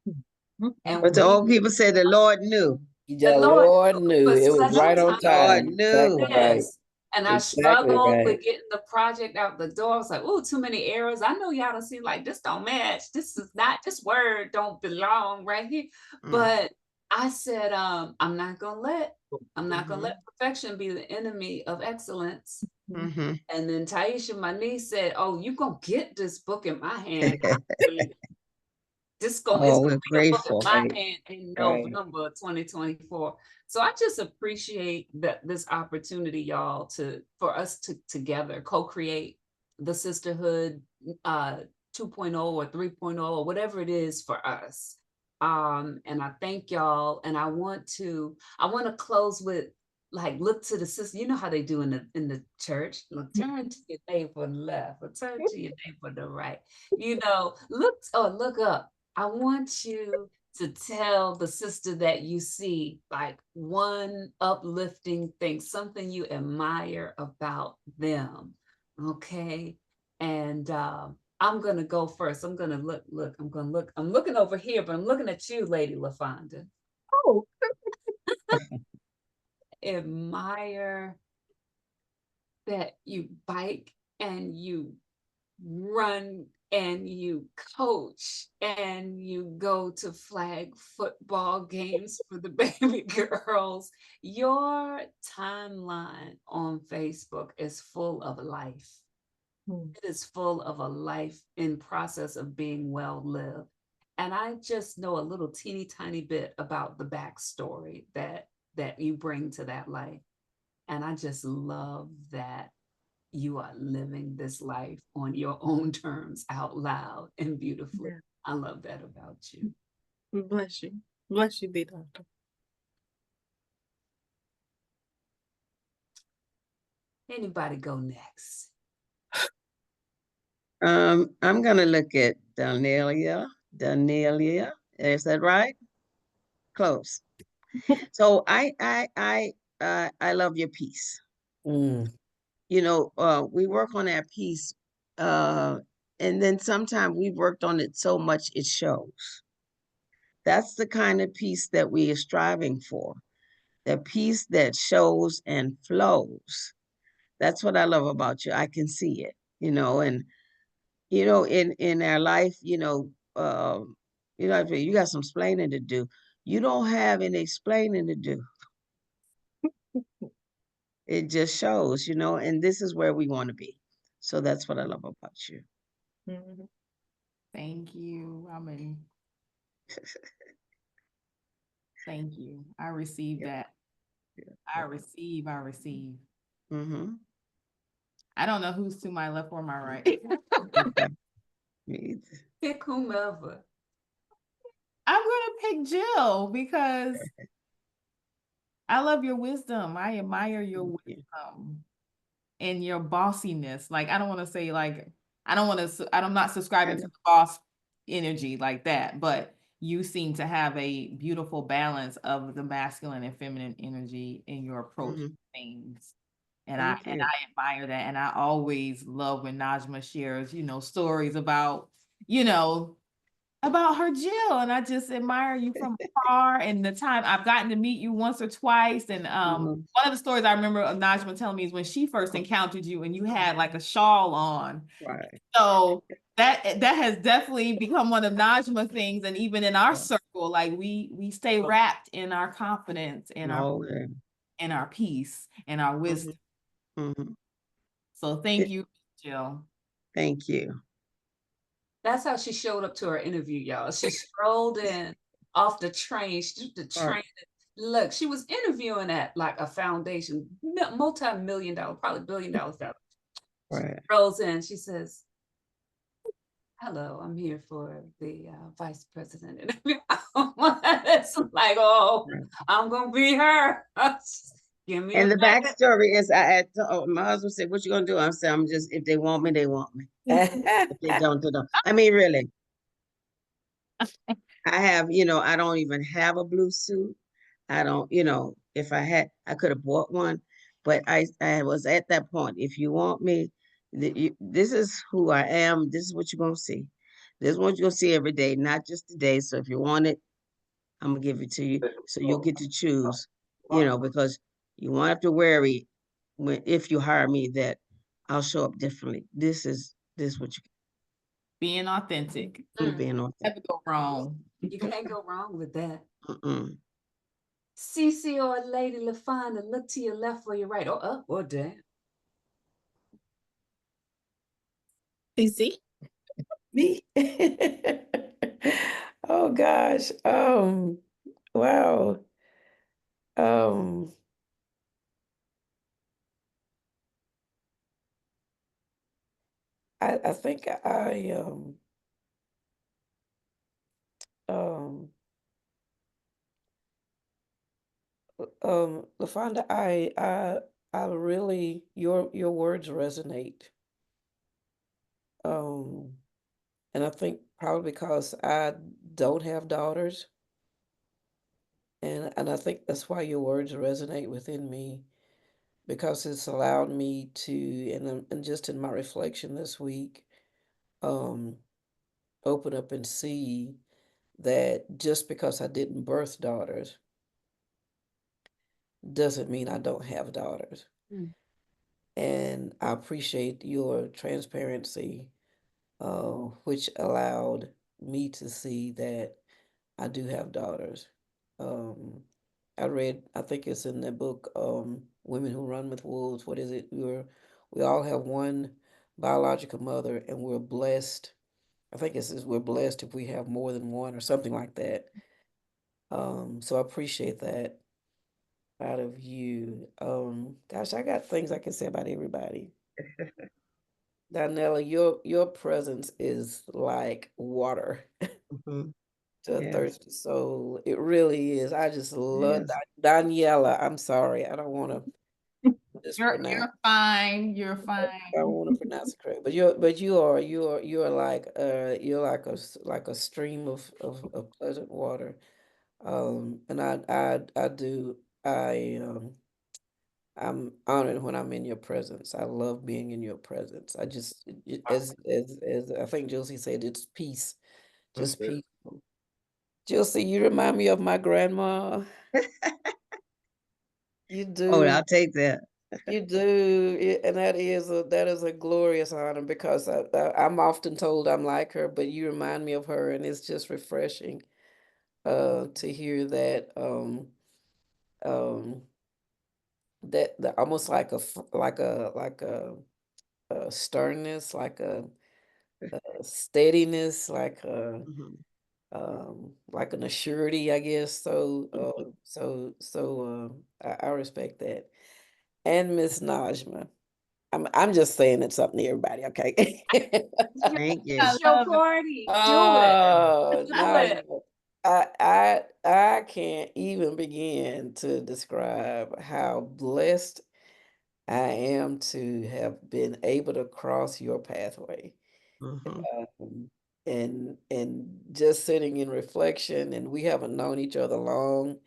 And But the we old people say the Lord knew. the The Lord Lord knew for it was such right a on time. Lord time. knew. Exactly right. Yes. And I Exactly struggled right. with getting the project out the door. I was like, oh, too many errors. I know y'all don't see like this don't match. This is not, this word don't belong right here. Mm. But I said, I'm not gonna let Mhm. perfection be the enemy of excellence. Mhm. And then Taisha, my niece, said, oh, you gonna get this book in my hand. Actually, it's Oh, gonna we're be a book in grateful. my Right. hand in Right. November 2024. So I just appreciate this opportunity, y'all, for us to together co-create the sisterhood 2.0 or 3.0 or whatever it is for us. And I thank y'all. And I want to close with, like, look to the sister. You know how they do in the church. Look, turn to your neighbor left or turn to your neighbor the right. You know, look up. I want you to tell the sister that you see, like, one uplifting thing, something you admire about them. Okay. And I'm going to go first. I'm going to look. I'm looking over here, but I'm looking at you, Lady LaFonda. Oh, Admire that you bike and you run and you coach and you go to flag football games for the baby girls. Your timeline on Facebook is full of life. It is full of a life in process of being well lived. And I just know a little teeny tiny bit about the backstory that you bring to that life. And I just love that you are living this life on your own terms out loud and beautifully. Yeah. I love that about you. Bless you. Bless you, be doctor. Anybody go next? I'm gonna look at Danelia. Danelia, is that right? Close. So I love your piece. Mm. You know, we work on that piece, and then sometimes we've worked on it so much it shows. That's the kind of piece that we are striving for. The piece that shows and flows. That's what I love about you. I can see it, and in our life, you got some explaining to do. You don't have any explaining to do. It just shows, and this is where we want to be. So that's what I love about you. Mhm. Thank you. Thank you. I received Yeah, that. yeah, I yeah. receive. Mm-hmm. I don't know who's to my left or my right. Okay. Me either. Pick whomever. I'm gonna pick Jill because I love your wisdom. I admire your Thank you. wisdom and your bossiness. Like, I don't want to say like, I don't want to, I'm not subscribing to the boss energy like that, but you seem to have a beautiful balance of the masculine and feminine energy in your approach to Mhm. things. And Thank I you. admire that. And I always love when Najma shares, stories about her Jill, and I just admire you from afar. And the time I've gotten to meet you once or twice, and Mhm. one of the stories I remember of Najma telling me is when she first encountered you, and you had like a shawl on. Right. So that has definitely become one of Najma things, and even in our Yeah. circle, like we stay wrapped in our confidence, Oh, yeah. in our peace, and our wisdom. Mhm. Mhm. So thank you, Jill. Thank you. That's how she showed up to her interview, y'all. She strolled in off the train. She took the Right. train. Look, she was interviewing at like a foundation, multi-million dollar, probably $1 billion foundation. Right. Rolls in. She says, "Hello, I'm here for the vice president interview." It's like, oh, Right. I'm gonna be her. Give me a And the second. backstory is, my husband said, "What you gonna do?" I said, "I'm just if they want me, they want me. If they don't, they don't." I mean, really. I have, I don't even have a blue suit. I don't, if I had, I could have bought one, but I was at that point. If you want me, this is who I am. This is what you're gonna see. This is what you're gonna see every day, not just today. So if you want it, I'm gonna give it to you. So you'll get to choose, because you won't have to worry if you hire me that I'll show up differently. This is what Being authentic. you're being on. Never go wrong. You can't go wrong with that. Mm-mm. Cece or Lady LaFonda, look to your left or your right, or up or down. CC? Me? Oh gosh. Wow. Um, I think um LaFonda, I really your words resonate. Um, and I think probably because I don't have daughters, and I think that's why your words resonate within me because it's allowed me to, and just in my reflection this week, um, open up and see that just because I didn't birth daughters doesn't mean I don't have daughters. Mm. And I appreciate your transparency which allowed me to see that I do have daughters. Um, I think it's in that book, Women Who Run with Wolves. What is it? We all have one biological mother, and we're blessed. I think it says we're blessed if we have more than one or something like that. So I appreciate that out of you. Gosh, I got things I can say about everybody. Donella, your presence is like water Mhm. to a Yes, thirsty soul. It really is. I just love yes. Daniela. I'm sorry. I don't want to mispronounce. You're fine. You're I don't fine. want to pronounce it correct. But you are like you're like like a stream of pleasant water. And I do I'm honored when I'm in your presence. I love being in your presence. I just as I think Josie said, it's peace, just Mhm. peace. Josie, you remind me of my grandma. You Oh, do, I'll take that. you do, and that is a glorious honor because I'm often told I'm like her, but you remind me of her, and it's just refreshing to hear that um that almost like a sternness, a steadiness, Mhm. like an assurity, I guess. I respect that. And Miss Najma, I'm just saying it's something to everybody, okay? Yeah, Thank you. I it's your love it. party. Do it. Oh, Do it. Najma, I can't even begin to describe how blessed I am to have been able to cross your pathway. Mhm. And just sitting in reflection, and we haven't known each other long,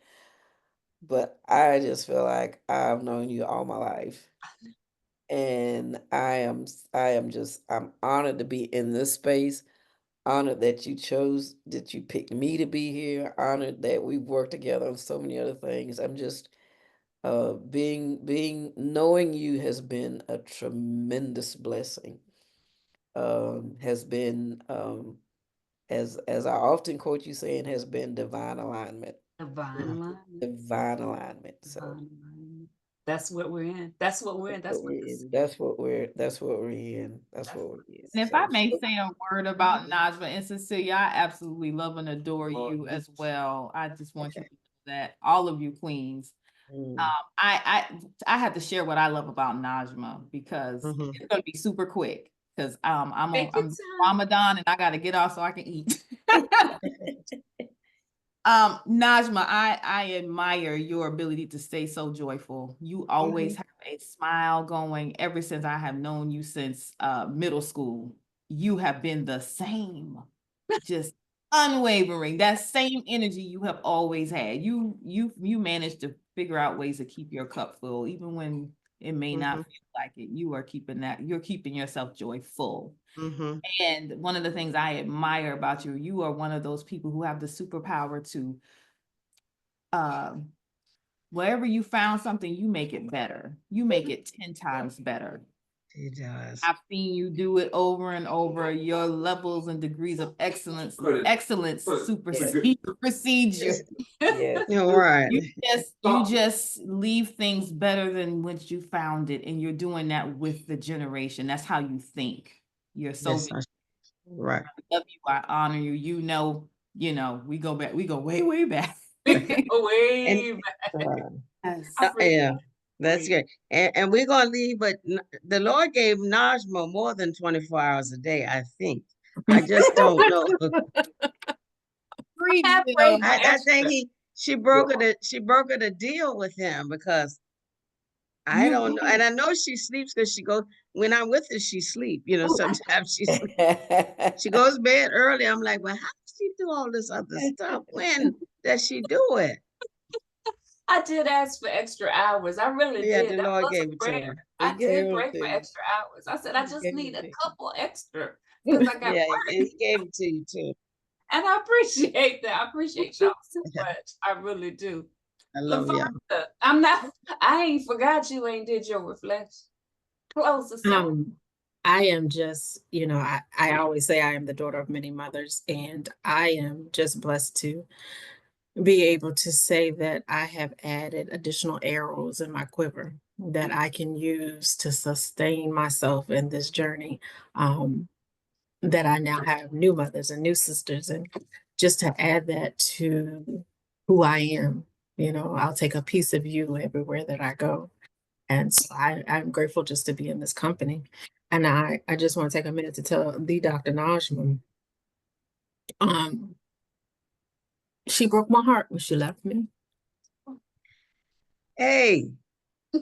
but I just feel like I've known you all my life. And I'm honored to be in this space, honored that you picked me to be here, honored that we've worked together on so many other things. I'm just knowing you has been a tremendous blessing. Has been as I often quote you saying, has been divine alignment. Divine Mhm. alignment. Divine alignment. So Divine alignment. That's what we're in. That's what we're in. that's That's what what we're this. in. That's what we're in. That's That's what what we're in. this And if So I may say a word about Najma and Cecilia, I absolutely love and adore you as well. I just want you to know that all of you queens. mm, I had to share what I love about Najma because Mhm. it's gonna be super quick because Take your I'm time. Ramadan and I gotta get off so I can eat. Najma, I admire your ability to stay so joyful. You always Mhm. have a smile going ever since I have known you since middle school. You have been the same, just unwavering. That same energy you have always had. You managed to figure out ways to keep your cup full, even when it may not Mhm. feel like it. You're keeping yourself joyful. Mhm. And one of the things I admire about you, you are one of those people who have the superpower to, um, wherever you found something, you make it better. You make it 10 times better. He does. I've seen you do it over and over. Your levels and degrees of excellence supersedes you. yes. You're right. You just leave things better than when you found it, and you're doing that with the generation. That's how you think. You're so Yes, right. love you. I honor you. We go back. We go way, way back. And Way back. Yes. yeah, Appreciate. that's good. And we're gonna leave, but the Lord gave Najma more than 24 hours a day, I think. I just don't know. Free I will. prayed for I think extra. she brokered a deal with him because I You don't know. And did. I know she sleeps because she goes when I'm with her, she sleep. Sometimes she goes to bed early. I'm like, well, how does she do all this other stuff? When does she do it? I did ask for extra hours. I really Yeah, did. the That Lord was gave a it to prayer. her. He I gave did it pray to for you. extra hours. I said, I He just gave need it a to you. couple extra because I got Yeah, work. he gave it to you too. And I appreciate that. I appreciate y'all so much. I really do. I love y'all. LaVonda, I ain't forgot you ain't did your reflection. Close us out. I am just, I always say I am the daughter of many mothers, and I am just blessed to be able to say that I have added additional arrows in my quiver that I can use to sustain myself in this journey. That I now have new mothers and new sisters, and just to add that to who I am, I'll take a piece of you everywhere that I go. And so I'm grateful just to be in this company. And I just want to take a minute to tell the Dr. Najma, um, she broke my heart when she left me. Hey,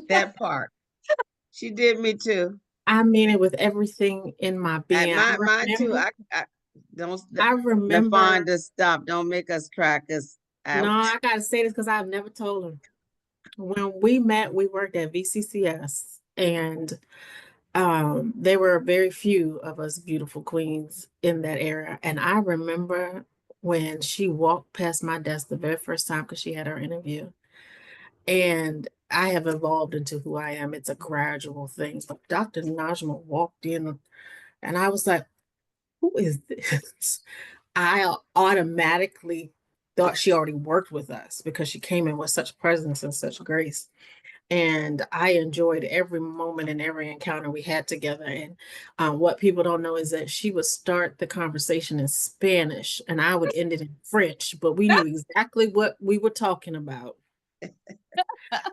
that part. She did me too. I mean it with everything in my being. Mine too. I don't. I remember. LaFonda, stop. Don't make us cry. Cause No, I gotta say this because I've never told her. When we met, we worked at VCCS, and there were very few of us beautiful queens in that era. And I remember when she walked past my desk the very first time because she had her interview. And I have evolved into who I am. It's a gradual thing. But Dr. Najma walked in, and I was like, who is this? I automatically thought she already worked with us because she came in with such presence and such grace. And I enjoyed every moment and every encounter we had together. And what people don't know is that she would start the conversation in Spanish and I would end it in French, but we knew exactly what we were talking about.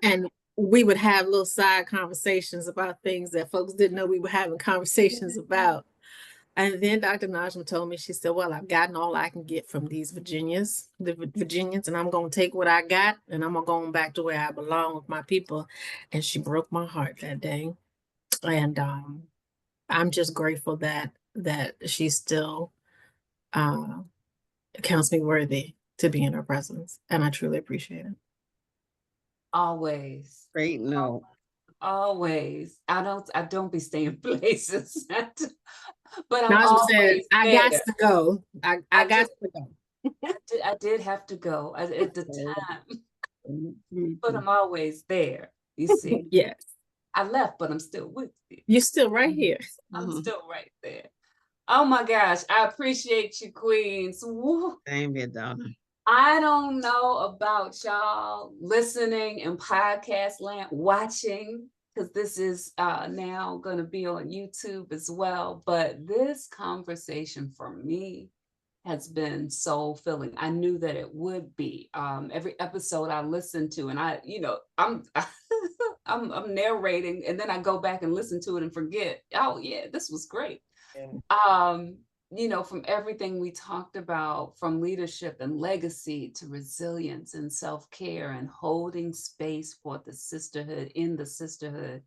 And we would have little side conversations about things that folks didn't know we were having conversations about. And then Dr. Najma told me, she said, well, I've gotten all I can get from these Virginians, and I'm going to take what I got and I'm going to go back to where I belong with my people. And she broke my heart that day. And I'm just grateful that she still counts me worthy to be in her presence. And I truly appreciate it. Always. Great note. Always. I don't be staying places. But I'm Najma said, always I there. got to go. I got to go. I did have to go at the time, but I'm always there. You see, Yes. I left, but I'm still with you. You're still right here. I'm still right there. Oh my gosh, I appreciate you, Queens. Woo. Same here, Donna. I don't know about y'all listening in podcast land, watching, because this is now going to be on YouTube as well. But this conversation for me has been so filling. I knew that it would be. Every episode I listen to, and I'm I'm narrating, and then I go back and listen to it and forget. Oh yeah, this was great. Yeah. From everything we talked about, from leadership and legacy to resilience and self-care and holding space for the sisterhood in the sisterhood,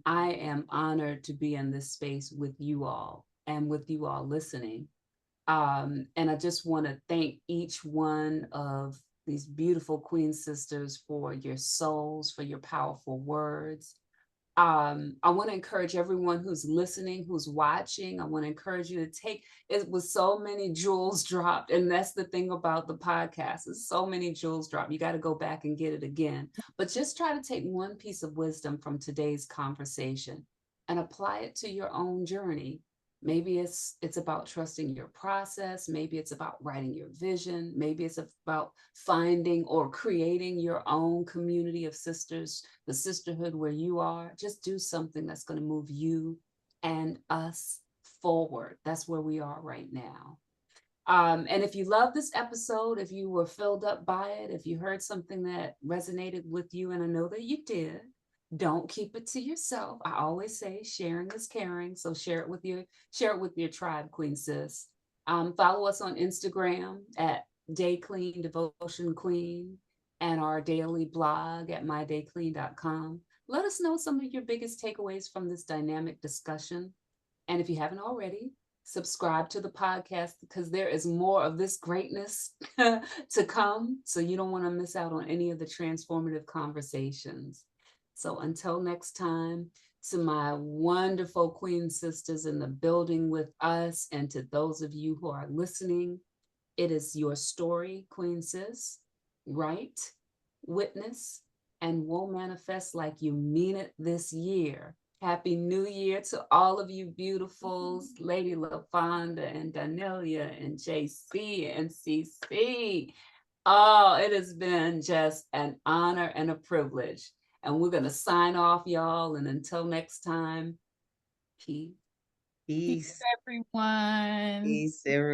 I am honored to be in this space with you all and with you all listening. And I just want to thank each one of these beautiful Queen sisters for your souls, for your powerful words. I want to encourage everyone who's listening, who's watching. I want to encourage you to take it with so many jewels dropped. And that's the thing about the podcast. There's so many jewels dropped. You got to go back and get it again. But just try to take one piece of wisdom from today's conversation and apply it to your own journey. Maybe it's about trusting your process. Maybe it's about writing your vision. Maybe it's about finding or creating your own community of sisters, the sisterhood where you are. Just do something that's going to move you and us forward. That's where we are right now. And if you love this episode, if you were filled up by it, if you heard something that resonated with you, and I know that you did, don't keep it to yourself. I always say sharing is caring. So share it with your tribe, Queen Sis. Follow us on Instagram at Dayclean Devotion Queen and our daily blog at mydayclean.com. Let us know some of your biggest takeaways from this dynamic discussion. And if you haven't already, subscribe to the podcast because there is more of this greatness to come. So you don't want to miss out on any of the transformative conversations. So until next time, to my wonderful Queen sisters in the building with us, and to those of you who are listening, it is your story, Queen Sis. Write, witness, and will manifest like you mean it this year. Happy New Year to all of you beautifuls, Lady LaFonda and Danelia and JC and CC. Oh, it has been just an honor and a privilege. And we're going to sign off, y'all. And until next time, peace. Peace. Everyone. Peace, everyone.